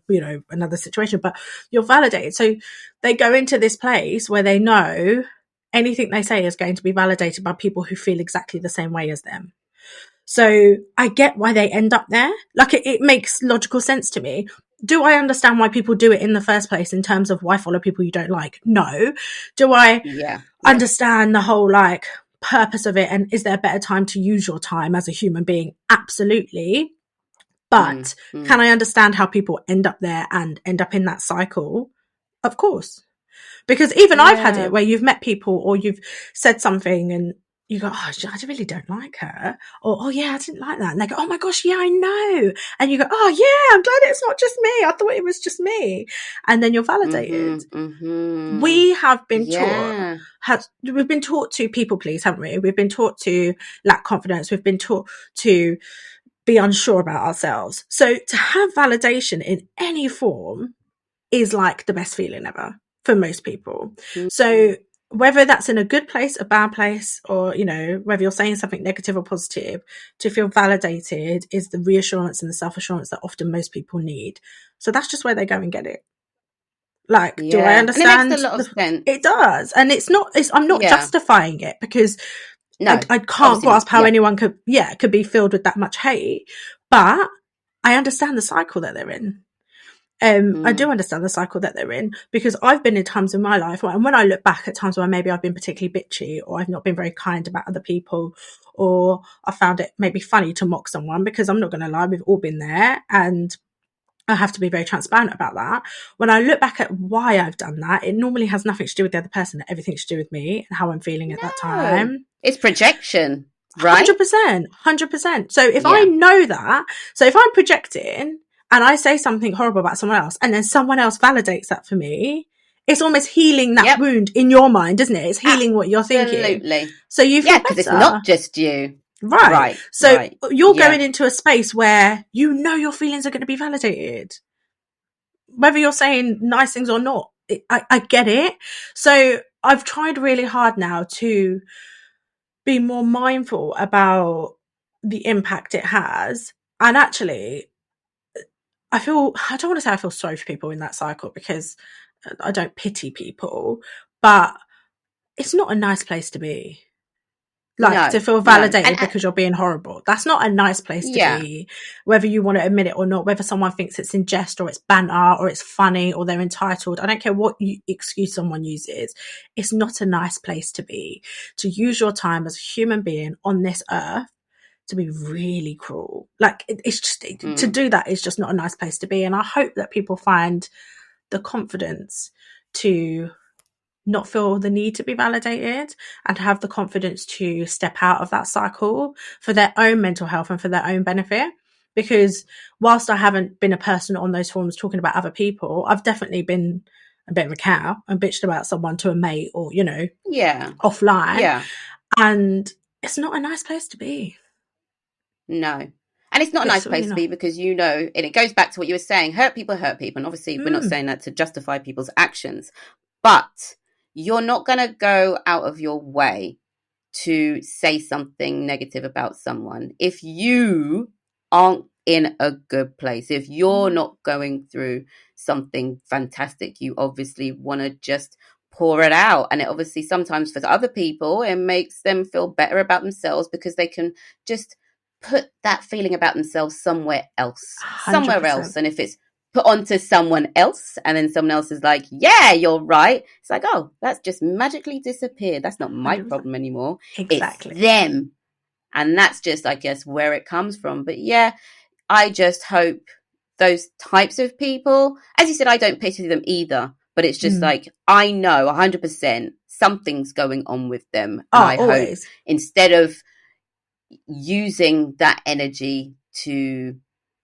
another situation, but you're validated. So they go into this place where they know anything they say is going to be validated by people who feel exactly the same way as them. So I get why they end up there. Like, it makes logical sense to me. Do I understand why people do it in the first place in terms of why follow people you don't like? No. Do I understand the whole like purpose of it, and is there a better time to use your time as a human being? Absolutely. But can I understand how people end up there and end up in that cycle? Of course. Because even I've had it where you've met people or you've said something and you go, oh, I really don't like her. Or, oh yeah, I didn't like that. And they go, oh my gosh, yeah, I know. And you go, oh yeah, I'm glad it's not just me. I thought it was just me. And then you're validated. We have been taught, we've been taught to people please, haven't we? We've been taught to lack confidence. We've been taught to be unsure about ourselves. So to have validation in any form is like the best feeling ever for most people. So whether that's in a good place, a bad place, or, whether you're saying something negative or positive, to feel validated is the reassurance and the self-assurance that often most people need. So that's just where they go and get it. Like, do I understand? And it makes a lot of sense. It does. And I'm not justifying it, because I can't grasp how anyone could be filled with that much hate. But I understand the cycle that they're in. I do understand the cycle that they're in, because I've been in times in my life, and when I look back at times where maybe I've been particularly bitchy, or I've not been very kind about other people, or I found it maybe funny to mock someone, because I'm not going to lie, we've all been there, and I have to be very transparent about that. When I look back at why I've done that, it normally has nothing to do with the other person, everything to do with me and how I'm feeling at that time. It's projection, right? 100%. So if I know that, so if I'm projecting and I say something horrible about someone else, and then someone else validates that for me, it's almost healing that wound in your mind, isn't it? It's healing what you're thinking. Absolutely. So you feel better. Because it's not just you. Right. So you're going into a space where your feelings are going to be validated, whether you're saying nice things or not. I get it. So I've tried really hard now to be more mindful about the impact it has. And actually, I don't want to say I feel sorry for people in that cycle, because I don't pity people, but it's not a nice place to be. Like, to feel validated because you're being horrible. That's not a nice place to be, whether you want to admit it or not, whether someone thinks it's in jest or it's banter or it's funny or they're entitled. I don't care what excuse someone uses. It's not a nice place to be. To use your time as a human being on this earth to be really cruel. Like, it's just, to do that is just not a nice place to be. And I hope that people find the confidence to not feel the need to be validated, and have the confidence to step out of that cycle for their own mental health and for their own benefit. Because whilst I haven't been a person on those forums talking about other people, I've definitely been a bit of a cow and bitched about someone to a mate or, offline. Yeah. And it's not a nice place to be. No. And it's not a nice place to be, because and it goes back to what you were saying, hurt people. And obviously we're not saying that to justify people's actions, but you're not going to go out of your way to say something negative about someone if you aren't in a good place. If you're not going through something fantastic, you obviously want to just pour it out. And it obviously sometimes for other people, it makes them feel better about themselves, because they can just put that feeling about themselves somewhere else. 100%. And if it's put onto someone else, and then someone else is like, yeah, you're right, it's like, oh, that's just magically disappeared. That's not my 100%. Problem anymore. Exactly. It's them. And that's just, I guess, where it comes from. But yeah, I just hope those types of people, as you said, I don't pity them either, but it's just like, I know 100% something's going on with them. And I always. hope instead of using that energy to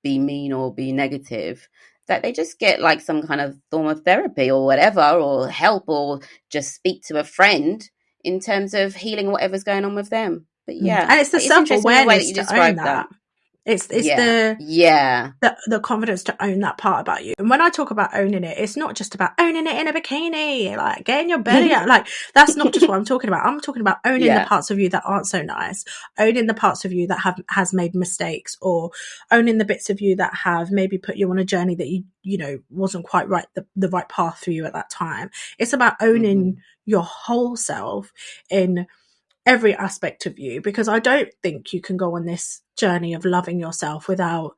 be mean or be negative, that they just get like some kind of form of therapy or whatever, or help, or just speak to a friend in terms of healing whatever's going on with them. But yeah, and it's the self-awareness that you described that. It's Yeah. the confidence to own that part about you. And when I talk about owning it, it's not just about owning it in a bikini, like getting your belly out. Like, that's not just what I'm talking about. I'm talking about owning the Yeah. parts of you that aren't so nice, owning the parts of you that has made mistakes, or owning the bits of you that have maybe put you on a journey that you know wasn't quite right, the right path for you at that time. It's about owning your whole self in every aspect of you, because I don't think you can go on this journey of loving yourself without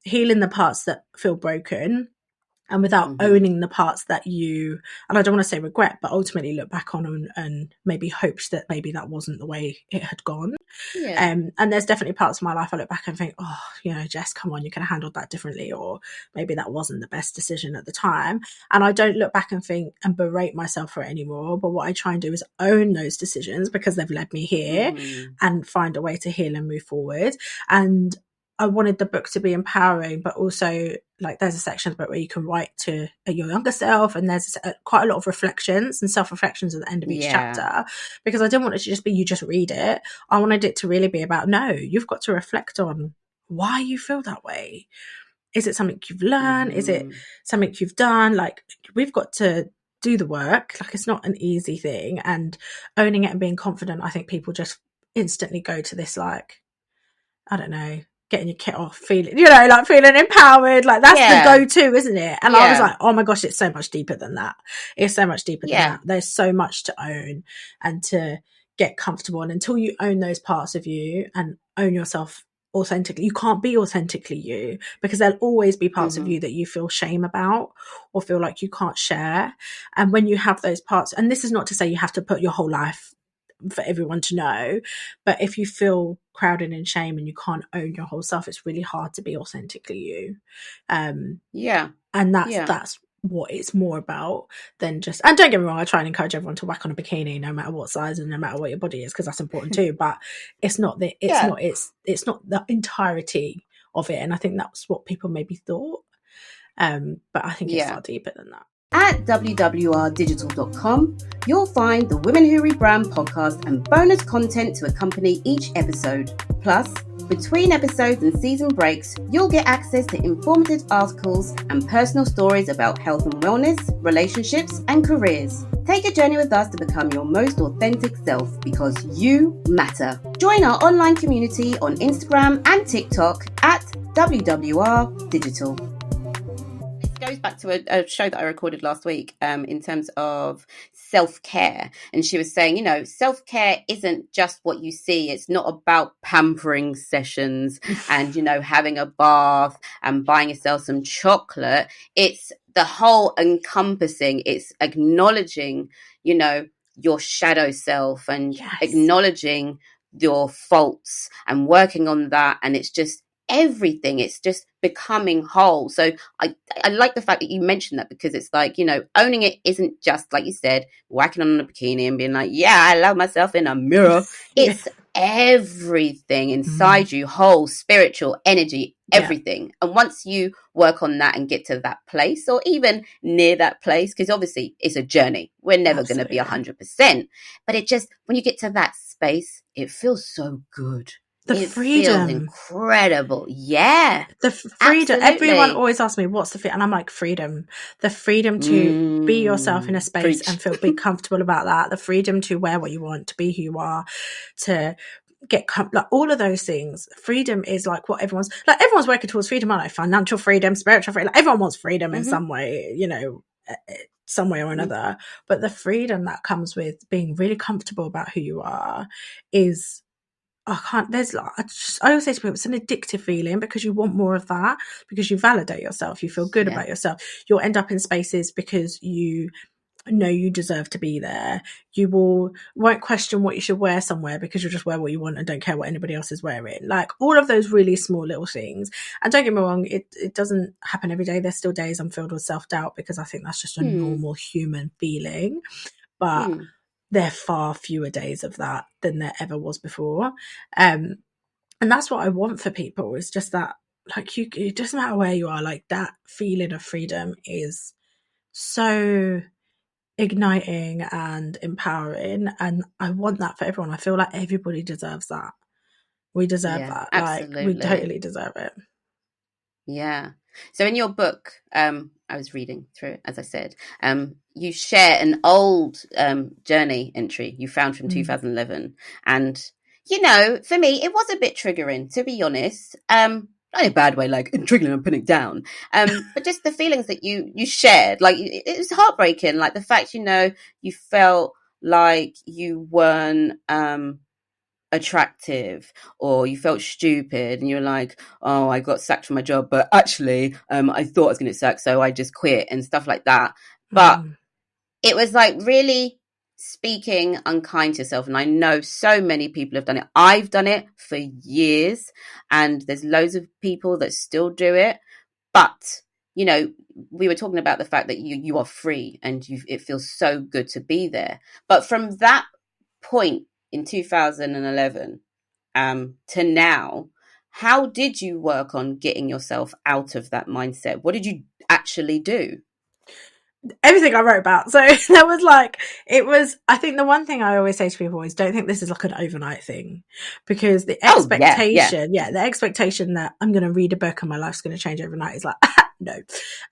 healing the parts that feel broken, and without owning the parts that you, and I don't want to say regret, but ultimately look back on and maybe hoped that maybe that wasn't the way it had gone. Yeah. And there's definitely parts of my life I look back and think, oh, you know, Jess, come on, you could have handled that differently, or maybe that wasn't the best decision at the time. And I don't look back and think and berate myself for it anymore. But what I try and do is own those decisions, because they've led me here, and find a way to heal and move forward. And I wanted the book to be empowering, but also, like, there's a section of the book where you can write to your younger self, and there's quite a lot of reflections and self-reflections at the end of each chapter, because I didn't want it to just be you just read it. I wanted it to really be about, no, you've got to reflect on why you feel that way. Is it something you've learned? Is it something you've done? Like, we've got to do the work. Like, it's not an easy thing. And owning it and being confident, I think people just instantly go to this, like, I don't know, getting your kit off, feeling, you know, like feeling empowered. Like, that's the go-to, isn't it? And I was like, oh my gosh, it's so much deeper than that. It's so much deeper than that. There's so much to own and to get comfortable. And until you own those parts of you and own yourself authentically, you can't be authentically you, because there'll always be parts of you that you feel shame about or feel like you can't share. And when you have those parts, and this is not to say you have to put your whole life for everyone to know, but if you feel crowded in shame and you can't own your whole self, it's really hard to be authentically you. And that's what it's more about than just, and don't get me wrong, I try and encourage everyone to whack on a bikini no matter what size and no matter what your body is, because that's important too, but it's not the entirety of it. And I think that's what people maybe thought, but I think it's far deeper than that. At wwrdigital.com, you'll find the Women Who Rebrand podcast and bonus content to accompany each episode. Plus, between episodes and season breaks, you'll get access to informative articles and personal stories about health and wellness, relationships, and careers. Take a journey with us to become your most authentic self, because you matter. Join our online community on Instagram and TikTok at wwrdigital. Goes back to a show that I recorded last week in terms of self-care, and she was saying, you know, self-care isn't just what you see. It's not about pampering sessions and, you know, having a bath and buying yourself some chocolate. It's the whole encompassing. It's acknowledging, you know, your shadow self and acknowledging your faults and working on that. And it's just everything. It's just becoming whole. So I like the fact that you mentioned that, because it's like, you know, owning it isn't just, like you said, whacking on a bikini and being like, yeah, I love myself in a mirror. It's everything inside you, whole, spiritual, energy, everything. And once you work on that and get to that place, or even near that place, because obviously it's a journey, we're never going to be 100%, but it just, when you get to that space, it feels so good. It freedom feels incredible. Yeah, the freedom. Absolutely. Everyone always asks me, what's the freedom? And I'm like, freedom. The freedom to be yourself in a space and be comfortable about that. The freedom to wear what you want, to be who you are, to get like all of those things. Freedom is like what everyone's working towards. Freedom, like financial freedom, spiritual freedom. Like, everyone wants freedom in some way, you know, some way or another. But the freedom that comes with being really comfortable about who you are is, I always say to people, it's an addictive feeling, because you want more of that, because you validate yourself, you feel good about yourself. You'll end up in spaces because you know you deserve to be there. You won't question what you should wear somewhere, because you'll just wear what you want and don't care what anybody else is wearing. Like, all of those really small little things. And don't get me wrong, it doesn't happen every day. There's still days I'm filled with self-doubt, because I think that's just a normal human feeling. But there are far fewer days of that than there ever was before. And that's what I want for people, is just that, like, it doesn't matter where you are, like, that feeling of freedom is so igniting and empowering. And I want that for everyone. I feel like everybody deserves that. We deserve Yeah, that. Like, we absolutely. totally deserve it. Yeah. So in your book, I was reading through it, as I said, you share an old journey entry you found from Mm. 2011. And, for me, it was a bit triggering, to be honest. Not in a bad way, like triggering and putting it down. But just the feelings that you shared, like it was heartbreaking. Like the fact, you felt like you weren't attractive, or you felt stupid and you're like, oh, I got sacked from my job, but actually I thought I was going to get sacked, so I just quit and stuff like that. But Mm. it was like really speaking unkind to yourself, and I know so many people have done it. I've done it for years, and there's loads of people that still do it. But we were talking about the fact that you are free, and it feels so good to be there. But from that point in 2011 to now, how did you work on getting yourself out of that mindset? What did you actually do? Everything I wrote about. So there was like, I think the one thing I always say to people is don't think this is like an overnight thing, because Oh, yeah, yeah. the expectation that I'm going to read a book and my life's going to change overnight is like, no.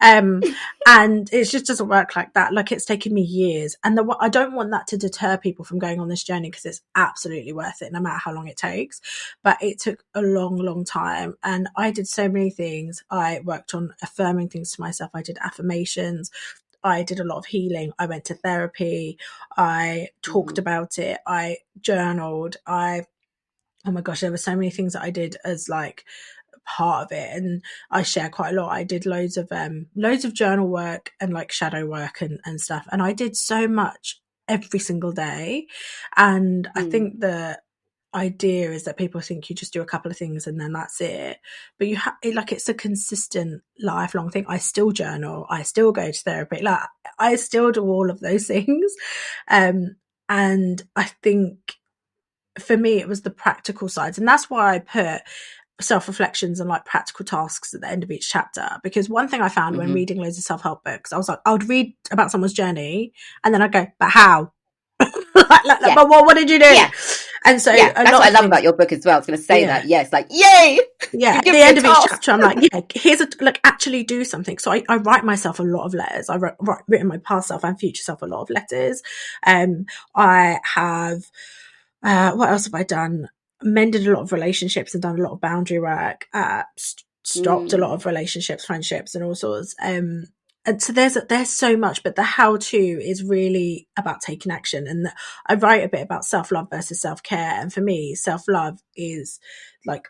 And it just doesn't work like that. Like, it's taken me years, and I don't want that to deter people from going on this journey, because it's absolutely worth it no matter how long it takes. But it took a long, long time, and I did so many things. I worked on affirming things to myself. I did affirmations. I did a lot of healing. I went to therapy. I talked Mm-hmm. about it. I journaled. Oh my gosh, there were so many things that I did as like part of it, and I share quite a lot. I did loads of journal work and like shadow work and stuff. And I did so much every single day. And I Mm. think the idea is that people think you just do a couple of things and then that's it, but you have like, it's a consistent lifelong thing. I still journal, I still go to therapy, like I still do all of those things. And I think for me it was the practical sides, and that's why I put self-reflections and like practical tasks at the end of each chapter. Because one thing I found when Mm-hmm. reading loads of self-help books, I was like, I would read about someone's journey and then I'd go, but how? Yeah, But what did you do? yeah, And so yeah. a That's lot what I of love things, about your book as well. I was going to say yeah. that. Yes, like, yay, Yeah, you're at the giving me a end of each task. chapter, I'm like, yeah, here's like, actually do something. So I write myself a lot of letters. I written my past self and future self a lot of letters. I have, what else have I done? Mended a lot of relationships and done a lot of boundary work. Stopped a lot Mm. of relationships, friendships, and all sorts. And so there's so much, but the how to is really about taking action. And I write a bit about self-love versus self-care. And for me, self-love is like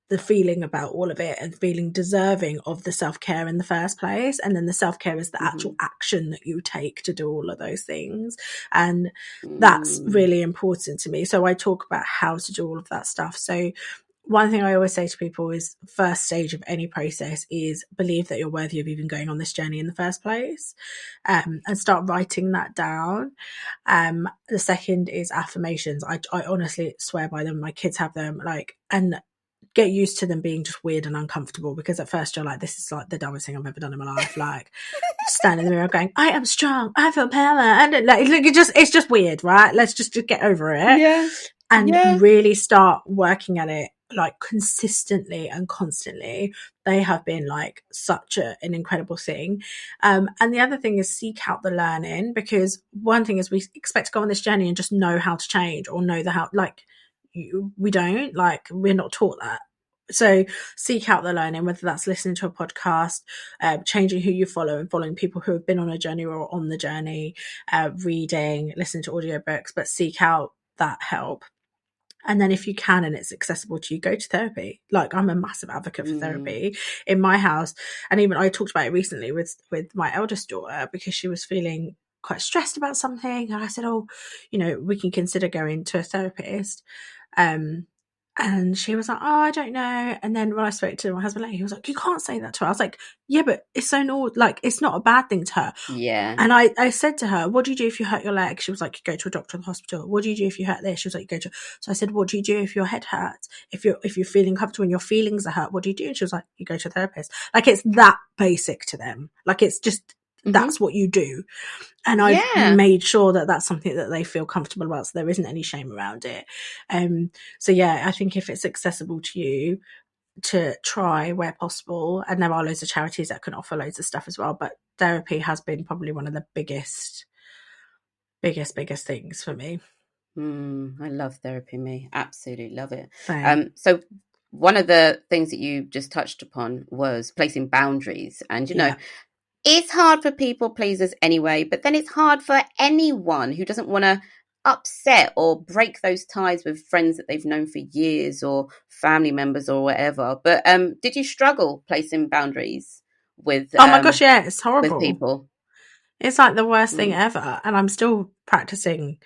the feeling about all of it and feeling deserving of the self-care in the first place. And then the self-care is the Mm-hmm. actual action that you take to do all of those things. And that's Mm. really important to me. So I talk about how to do all of that stuff. So one thing I always say to people is first stage of any process is believe that you're worthy of even going on this journey in the first place, and start writing that down. The second is affirmations. I honestly swear by them. My kids have them, like, and get used to them being just weird and uncomfortable, because at first you're like, this is like the dumbest thing I've ever done in my life. Like, stand in the mirror going, I am strong, I feel power, and like it's just weird, right? Let's just get over it Yeah, and yeah. really start working at it like consistently and constantly. They have been like such an incredible thing. And the other thing is seek out the learning, because one thing is we expect to go on this journey and just know how to change or know the how, like, we don't, like, we're not taught that. So seek out the learning, whether that's listening to a podcast, changing who you follow and following people who have been on a journey or on the journey, reading, listening to audiobooks, but seek out that help. And then if you can and it's accessible to you, go to therapy. Like, I'm a massive advocate for Mm. therapy in my house. And even I talked about it recently with my eldest daughter, because she was feeling quite stressed about something. And I said, oh, we can consider going to a therapist. Um, and she was like, oh, I don't know. And then when I spoke to my husband later, he was like, you can't say that to her. I was like, yeah, but it's so normal. Like, it's not a bad thing to her. Yeah. And I said to her, what do you do if you hurt your leg? She was like, you go to a doctor in the hospital. What do you do if you hurt this? She was like, you go to. So I said, what do you do if your head hurts? If you're feeling comfortable and your feelings are hurt, what do you do? And she was like, you go to a therapist. Like, it's that basic to them. Like, it's just that's what you do. And I've Yeah. made sure that that's something that they feel comfortable about, so there isn't any shame around it. So yeah, I think if it's accessible to you, to try where possible, and there are loads of charities that can offer loads of stuff as well, but therapy has been probably one of the biggest things for me. I love therapy, me. Absolutely love it. Same. So one of the things that you just touched upon was placing boundaries. And, Yeah. it's hard for people pleasers anyway, but then it's hard for anyone who doesn't want to upset or break those ties with friends that they've known for years or family members or whatever. But did you struggle placing boundaries Oh my gosh, yeah, it's with horrible. people? It's like the worst thing Mm. ever, and I'm still practicing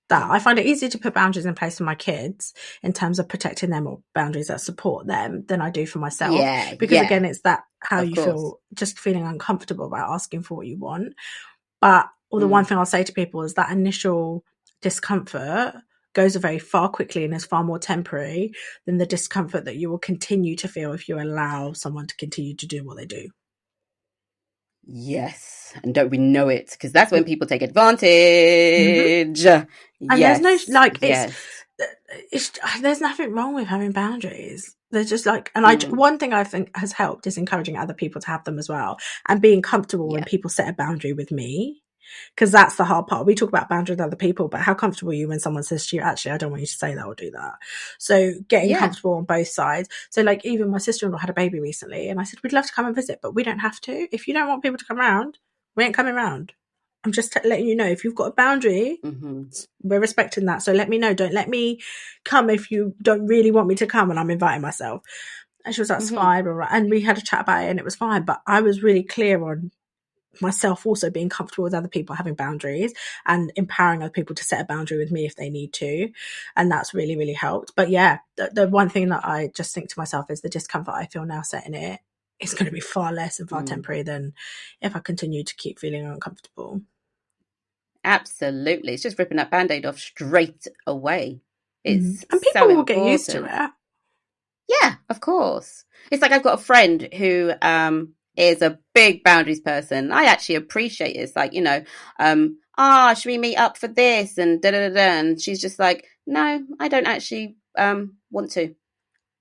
that. I find it easier to put boundaries in place for my kids in terms of protecting them, or boundaries that support them, than I do for myself. Yeah, Because yeah, again, it's that how of you course. feel, just feeling uncomfortable about asking for what you want. But the one Mm. thing I'll say to people is that initial discomfort goes very far quickly and is far more temporary than the discomfort that you will continue to feel if you allow someone to continue to do what they do. Yes, and don't we know it? Because that's when Mm-hmm. people take advantage. And there's no, Yes, like, yes. it's there's nothing wrong with having boundaries. There's just like, and Mm, one thing I think has helped is encouraging other people to have them as well, and being comfortable when yeah. people set a boundary with me. Because that's the hard part. We talk about boundaries with other people, but how comfortable are you when someone says to you, actually, I don't want you to say that or do that? So getting Yeah. comfortable on both sides. So like, even my sister-in-law had a baby recently, and I said, we'd love to come and visit, but we don't have to. If you don't want people to come around, we ain't coming around. I'm just letting you know, if you've got a boundary, Mm-hmm. we're respecting that. So let me know. Don't let me come if you don't really want me to come and I'm inviting myself. And she was like, that's Mm-hmm. fine. All right. And we had a chat about it and it was fine. But I was really clear on myself also being comfortable with other people having boundaries, and empowering other people to set a boundary with me if they need to. And that's really, really helped. But yeah, the one thing that I just think to myself is the discomfort I feel now setting it is going to be far less and far Mm. temporary than if I continue to keep feeling uncomfortable. Absolutely. It's just ripping that band-aid off straight away. It's And so people will get used to important. it. Yeah, of course. It's like I've got a friend who is a big boundaries person. I actually appreciate it. It's like, should we meet up for this and da da da da, and she's just like, no, I don't actually want to.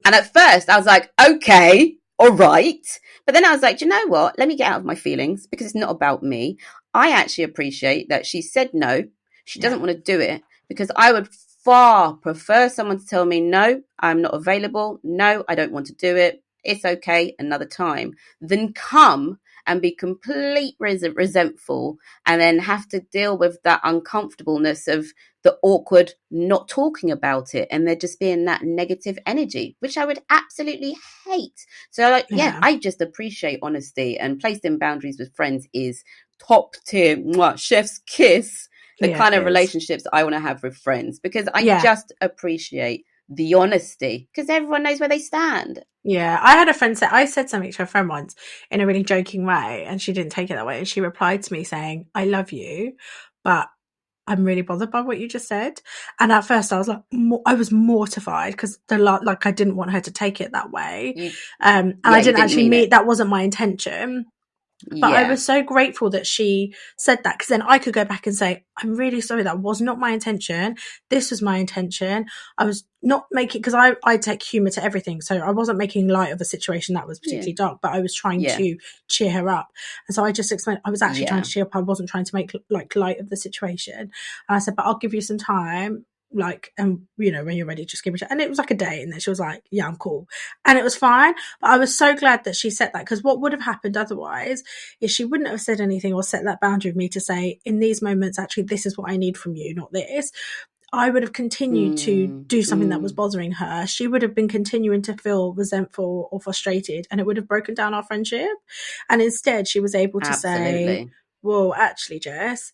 And at first I was like, okay, all right. But then I was like, do you know what? Let me get out of my feelings, because it's not about me. I actually appreciate that she said no. She Yeah. doesn't want to do it, because I would far prefer someone to tell me, no, I'm not available. No, I don't want to do it. It's okay, another time, than come and be complete resentful and then have to deal with that uncomfortableness of the awkward not talking about it, and there just being that negative energy, which I would absolutely hate. So like, yeah, Yeah. I just appreciate honesty, and placing boundaries with friends is top tier, mwah, chef's kiss, the Yeah, kind it of is. relationships I want to have with friends, because I Yeah. just appreciate the honesty, because everyone knows where they stand. Yeah. I had a friend say, I said something to a friend once in a really joking way, and she didn't take it that way. And she replied to me saying, I love you, but I'm really bothered by what you just said. And at first I was like, I was mortified, because like, I didn't want her to take it that way. You, And yeah, I you didn't didn't actually mean mean, it. that wasn't my intention. But I Yeah, was so grateful that she said that, because then I could go back and say, I'm really sorry, that was not my intention. This was my intention. I was not making, because I take humour to everything. So I wasn't making light of a situation that was yeah, particularly dark, but I was trying yeah, to cheer her up. And so I just explained, I was actually trying yeah. to cheer up. I wasn't trying to make like light of the situation. And I said, but I'll give you some time. Like, and when you're ready, just give me. And it was like a day, and then she was like, "Yeah, I'm cool," and it was fine. But I was so glad that she said that, because what would have happened otherwise is she wouldn't have said anything or set that boundary with me to say, in these moments, actually, this is what I need from you, not this. I would have continued to Mm, do something that was mm, bothering her. She would have been continuing to feel resentful or frustrated, and it would have broken down our friendship. And instead, she was able to say, absolutely. well, actually, Jess,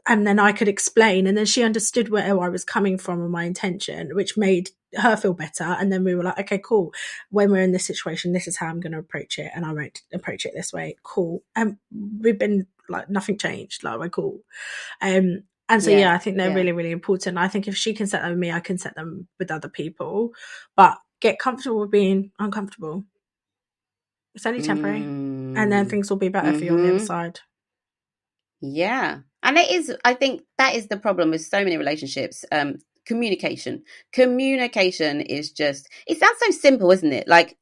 and then I could explain, and then she understood where I was coming from and my intention, which made her feel better. And then we were like, okay, cool, when we're in this situation, this is how I'm going to approach it, and I won't approach it this way. Cool. And we've been like, nothing changed, like, we're cool. And so Yeah, yeah, I think they're yeah. really, really important. I think if she can set them with me, I can set them with other people. But get comfortable with being uncomfortable. It's only temporary, and then Mm, things will be better for you on the other mm-hmm. side. Yeah. And it is, I think that is the problem with so many relationships. Communication. Communication is just, it sounds so simple, isn't it? Like,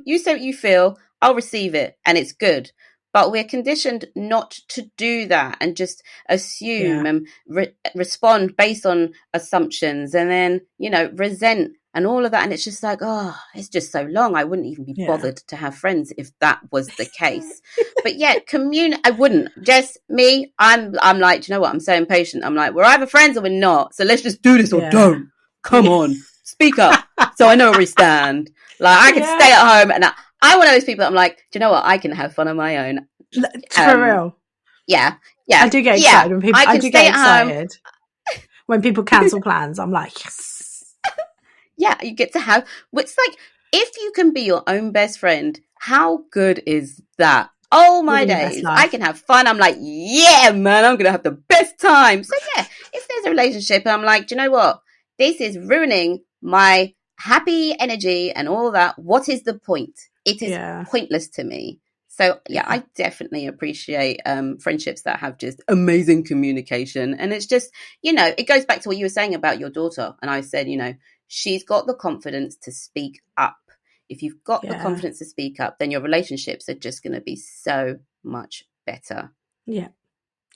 you say what you feel, I'll receive it, and it's good. But we're conditioned not to do that and just assume Yeah. and respond based on assumptions, and then, resent and all of that. And it's just like, oh, it's just so long. I wouldn't even be Yeah. bothered to have friends if that was the case. But yeah, I wouldn't. Just me, I'm like, do you know what? I'm so impatient. I'm like, we're either friends or we're not. So let's just do this or Yeah. don't. Come on, speak up so I know where we stand. Like, I could Yeah. stay at home, and I'm one of those people that I'm like, do you know what? I can have fun on my own. For real. Yeah, I yeah, do get yeah. excited when people, I I can do stay get at home. excited when people cancel plans. I'm like, yes. Yeah, you get to have. It's like, if you can be your own best friend, how good is that? Oh my Living your best days, I life. can have fun. I'm like, yeah, man, I'm gonna have the best time. So yeah, if there's a relationship, I'm like, do you know what? This is ruining my happy energy and all that. What is the point? It is Yeah. pointless to me. So yeah, Yeah. I definitely appreciate friendships that have just amazing communication. And it's just, it goes back to what you were saying about your daughter. And I said, she's got the confidence to speak up. If you've got the Yeah. confidence to speak up, then your relationships are just going to be so much better. Yeah.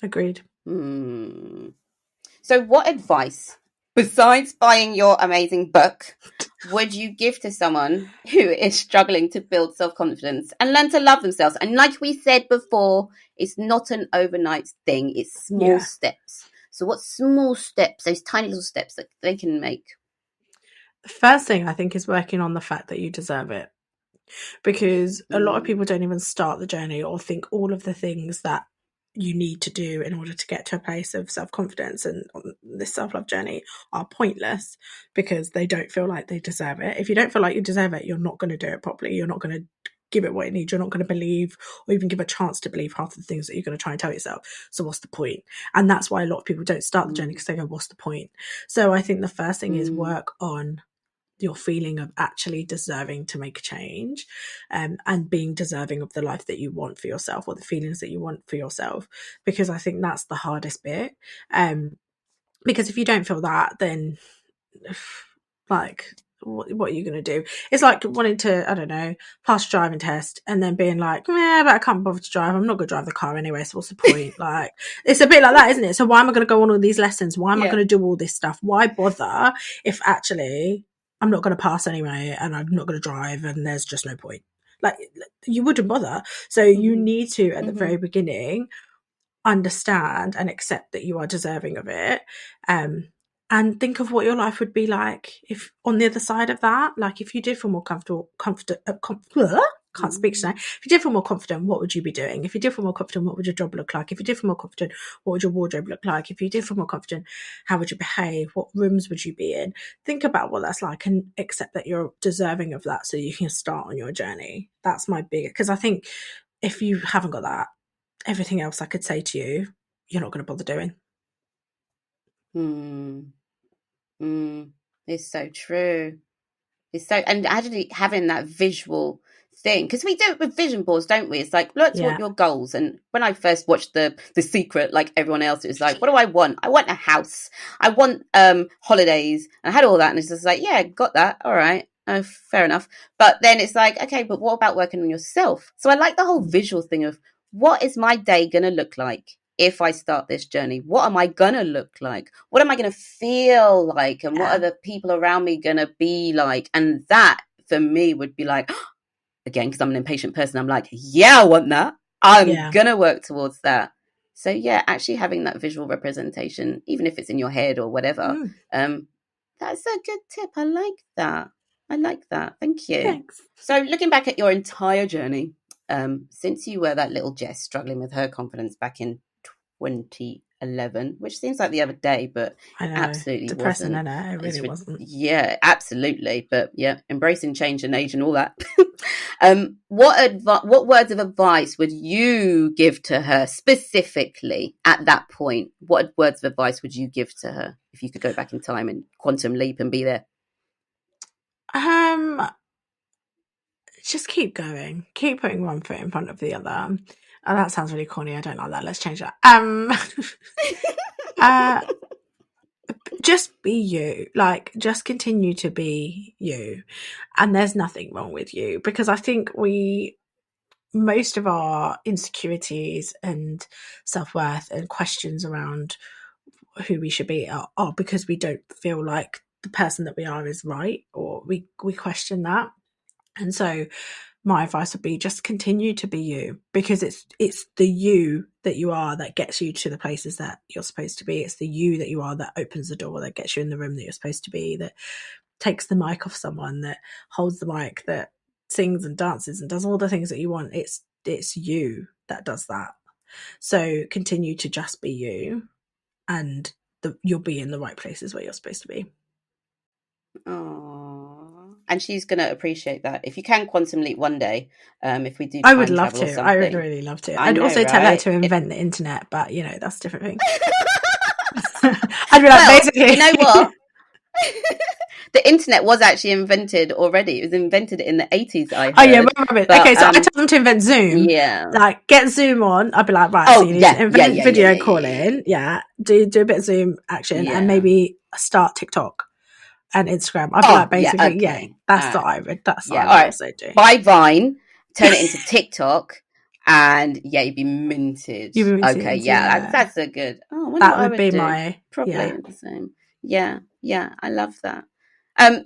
Agreed. So, what advice, besides buying your amazing book, would you give to someone who is struggling to build self-confidence and learn to love themselves? And like we said before, it's not an overnight thing. It's small Yeah. steps. So what small steps, those tiny little steps that they can make? The first thing I think is working on the fact that you deserve it. Because a lot of people don't even start the journey or think all of the things that you need to do in order to get to a place of self-confidence and on this self-love journey are pointless because they don't feel like they deserve it. If you don't feel like you deserve it, you're not going to do it properly. You're not going to give it what it needs. You're not going to believe or even give a chance to believe half the things that you're going to try and tell yourself. So what's the point? And that's why a lot of people don't start the journey, because they go, what's the point? So I think the first thing is work on your feeling of actually deserving to make a change, and being deserving of the life that you want for yourself, or the feelings that you want for yourself, because I think that's the hardest bit. Because if you don't feel that, then like what are you going to do? It's like wanting to, I don't know, pass a driving test and then being like, yeah, but I can't bother to drive. I'm not going to drive the car anyway. So what's the point? Like, it's a bit like that, isn't it? So why am I going to go on all these lessons? Why am I going to do all this stuff? Why bother if actually I'm not going to pass anyway and I'm not going to drive and there's just no point? Like, you wouldn't bother. So you need to, at the very beginning, understand and accept that you are deserving of it, and think of what your life would be like if on the other side of that, like if you did feel more can't speak today. If you did feel more confident, what would you be doing? If you did feel more confident, what would your job look like? If you did feel more confident, what would your wardrobe look like? If you did feel more confident, how would you behave? What rooms would you be in? Think about what that's like and accept that you're deserving of that so you can start on your journey. That's my big, because I think if you haven't got that, everything else I could say to you, you're not going to bother doing. It's so true. It's so, and actually having that visual thing, because we do it with vision boards, don't we? It's like, look what your goals. And when I first watched the Secret, like everyone else, it was like, what do I want? I want a house. I want holidays. And I had all that, and it's just like, yeah, got that. All right. Fair enough. But then it's like, okay, but what about working on yourself? So I like the whole visual thing of, what is my day going to look like if I start this journey? What am I going to look like? What am I going to feel like? And what are the people around me going to be like? And that for me would be like, again, because I'm an impatient person, I'm like, yeah, I want that. I'm going to work towards that. So yeah, actually having that visual representation, even if it's in your head or whatever, that's a good tip. I like that. Thank you. Thanks. So looking back at your entire journey, since you were that little Jess struggling with her confidence back in 2011, which seems like the other day, but I know, absolutely depressing, wasn't. isn't it? It really wasn't. Yeah, absolutely. But yeah, embracing change and age and all that. What words of advice would you give to her specifically at that point? What words of advice would you give to her if you could go back in time and quantum leap and be there? just keep going. Keep putting one foot in front of the other. Oh, that sounds really corny. I don't like that. Let's change that. uh, just be you. Like, just continue to be you. And there's nothing wrong with you, because I think most of our insecurities and self-worth and questions around who we should be are because we don't feel like the person that we are is right, or we question that. And so my advice would be just continue to be you, because it's the you that you are that gets you to the places that you're supposed to be. It's the you that you are that opens the door, that gets you in the room that you're supposed to be, that takes the mic off someone, that holds the mic, that sings and dances and does all the things that you want. It's you that does that. So continue to just be you, and you'll be in the right places where you're supposed to be. Oh, and she's going to appreciate that. If you can quantum leap one day, if we do I would time love travel or to. I would something. really love to. I I'd know, also tell her right? to invent the internet, but that's a different thing. I'd be like, Well, basically, you know what? The internet was actually invented already. It was invented in the 80s, I Oh yeah, heard. but, But okay. So I tell them to invent Zoom. yeah. Like, get Zoom on. I'd be like, right. So Oh, you need to yeah, yeah, invent yeah, yeah, video yeah, yeah, yeah. calling. Yeah, do a bit of Zoom action, and Yeah. maybe start TikTok and Instagram. I'd be Oh, like, yeah, basically, yeah. okay. That's what I would. That's what Yeah, I all would right. also do. Buy Vine, turn it into TikTok, and yeah, you'd be minted. You'd be minted, Okay, yeah. that's a good. Oh, I wonder That what I would would be do. my Probably the same. Yeah, I love that.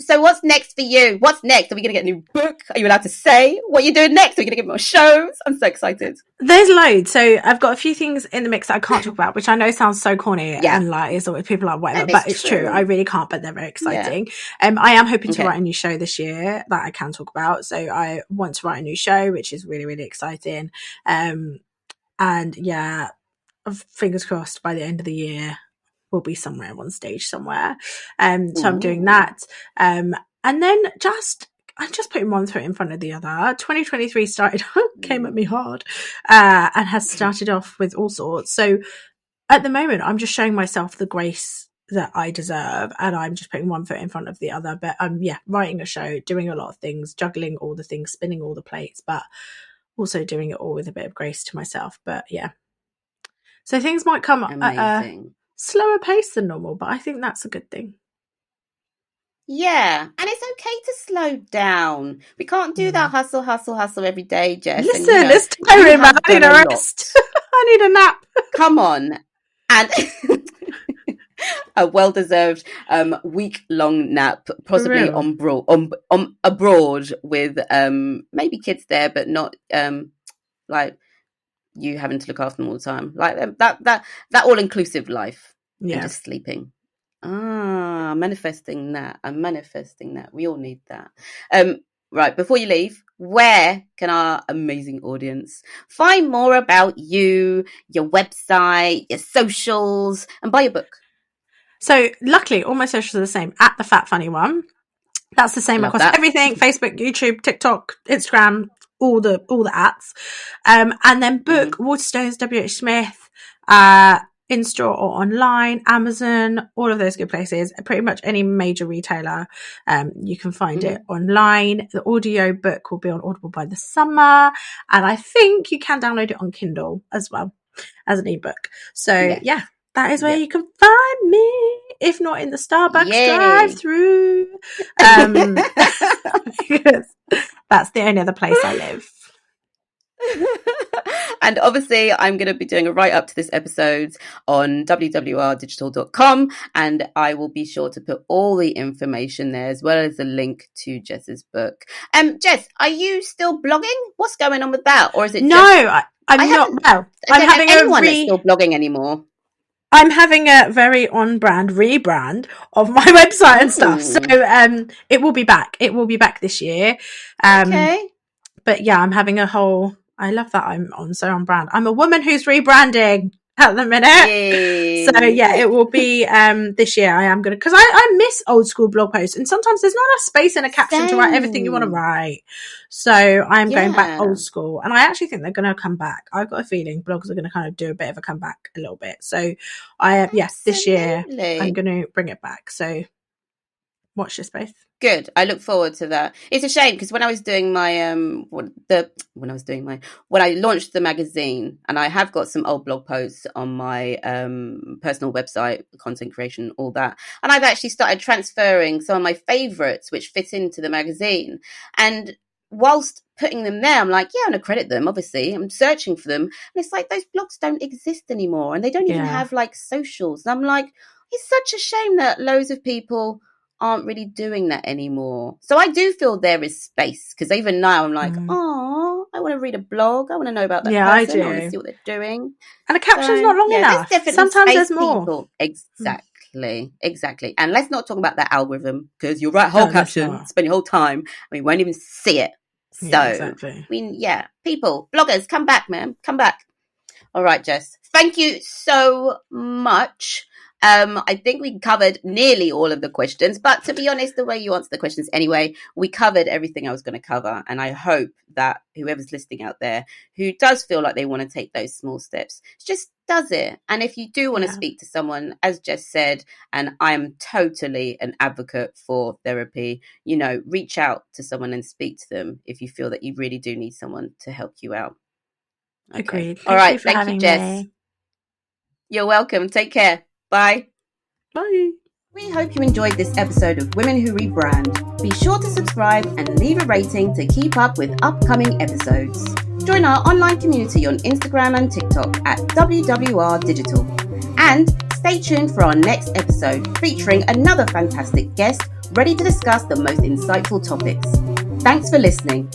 So what's next for you? What's next? Are we gonna get a new book? Are you allowed to say what you're doing next? Are we gonna get more shows? I'm so excited. There's loads. So I've got a few things in the mix that I can't talk about, which I know sounds so corny Yeah, and like it's always people are like whatever, and but it's it's true. I true. really can't, but they're very Yeah. exciting. I am hoping to Okay. write a new show this year that I can talk about. So I want to write a new show, which is really, really exciting. And yeah, fingers crossed by the end of the year we'll be somewhere on stage somewhere. So I'm doing Ooh. that. And then I'm just putting one foot in front of the other. 2023 started, came at me hard, and has started off with all sorts. So at the moment, I'm just showing myself the grace that I deserve, and I'm just putting one foot in front of the other. But writing a show, doing a lot of things, juggling all the things, spinning all the plates, but also doing it all with a bit of grace to myself. But yeah. So things might come at a slower pace than normal, but I think that's a good thing. Yeah, and it's okay to slow down. We can't do that hustle every day, Jess. Listen, and, it's tiring, man. I need a rest. I need a nap. Come on. And a well-deserved week-long nap, possibly abroad with maybe kids there, but not like you having to look after them all the time. Like that all-inclusive life, and just sleeping. I'm manifesting that. We all need that. Right, before you leave, where can our amazing audience find more about you, your website, your socials, and buy your book? So luckily, all my socials are the same, at the Fat Funny One. That's the same across everything: Facebook, YouTube, TikTok, Instagram, all the ats. And then book Waterstones, WH Smith, in store or online, Amazon, all of those good places. Pretty much any major retailer, you can find it online. The audio book will be on Audible by the summer, and I think you can download it on Kindle as well as an ebook. So yeah, that is where you can find me. If not in the Starbucks drive-through, because that's the only other place I live. And obviously I'm going to be doing a write-up to this episode on wwrdigital.com, and I will be sure to put all the information there, as well as a link to Jess's book. Jess, are you still blogging? What's going on with that? Or is it I'm not. Well, I'm having anyone that's still blogging anymore. I'm having a very on-brand rebrand of my website and stuff. So it will be back. It will be back this year. Okay. But yeah, I'm having a whole... I love that I'm on brand. I'm a woman who's rebranding at the minute. Yay. So yeah, it will be this year. I am going to... Because I miss old school blog posts. And sometimes there's not enough space in a caption to write everything you want to write. So I'm going back old school. And I actually think they're going to come back. I've got a feeling blogs are going to kind of do a bit of a comeback a little bit. So this year I'm going to bring it back. So watch this space. Good. I look forward to that. It's a shame because when I was doing my when I launched the magazine, and I have got some old blog posts on my personal website, content creation, all that, and I've actually started transferring some of my favorites which fit into the magazine. And whilst putting them there, I'm like, yeah, I'm gonna credit them. Obviously, I'm searching for them, and it's like those blogs don't exist anymore, and they don't even have like socials. And I'm like, it's such a shame that loads of people aren't really doing that anymore. So I do feel there is space, because even now I'm like, oh, I want to read a blog. I want to know about that person. I do. I want to see what they're doing. And the caption's not long enough. There's definitely Sometimes there's more. People. Exactly. And let's not talk about that algorithm, because you'll write a whole caption, spend your whole time, and we won't even see it. So, exactly. People, bloggers, come back, man. Come back. All right, Jess. Thank you so much. I think we covered nearly all of the questions, but to be honest, the way you answer the questions anyway, we covered everything I was going to cover. And I hope that whoever's listening out there who does feel like they want to take those small steps, just does it. And if you do want to speak to someone, as Jess said, and I'm totally an advocate for therapy, reach out to someone and speak to them if you feel that you really do need someone to help you out. Okay. Agreed. All right. Thank you, Jess. You're welcome. Take care. Bye. Bye. We hope you enjoyed this episode of Women Who Rebrand. Be sure to subscribe and leave a rating to keep up with upcoming episodes. Join our online community on Instagram and TikTok at WWR Digital. And stay tuned for our next episode featuring another fantastic guest ready to discuss the most insightful topics. Thanks for listening.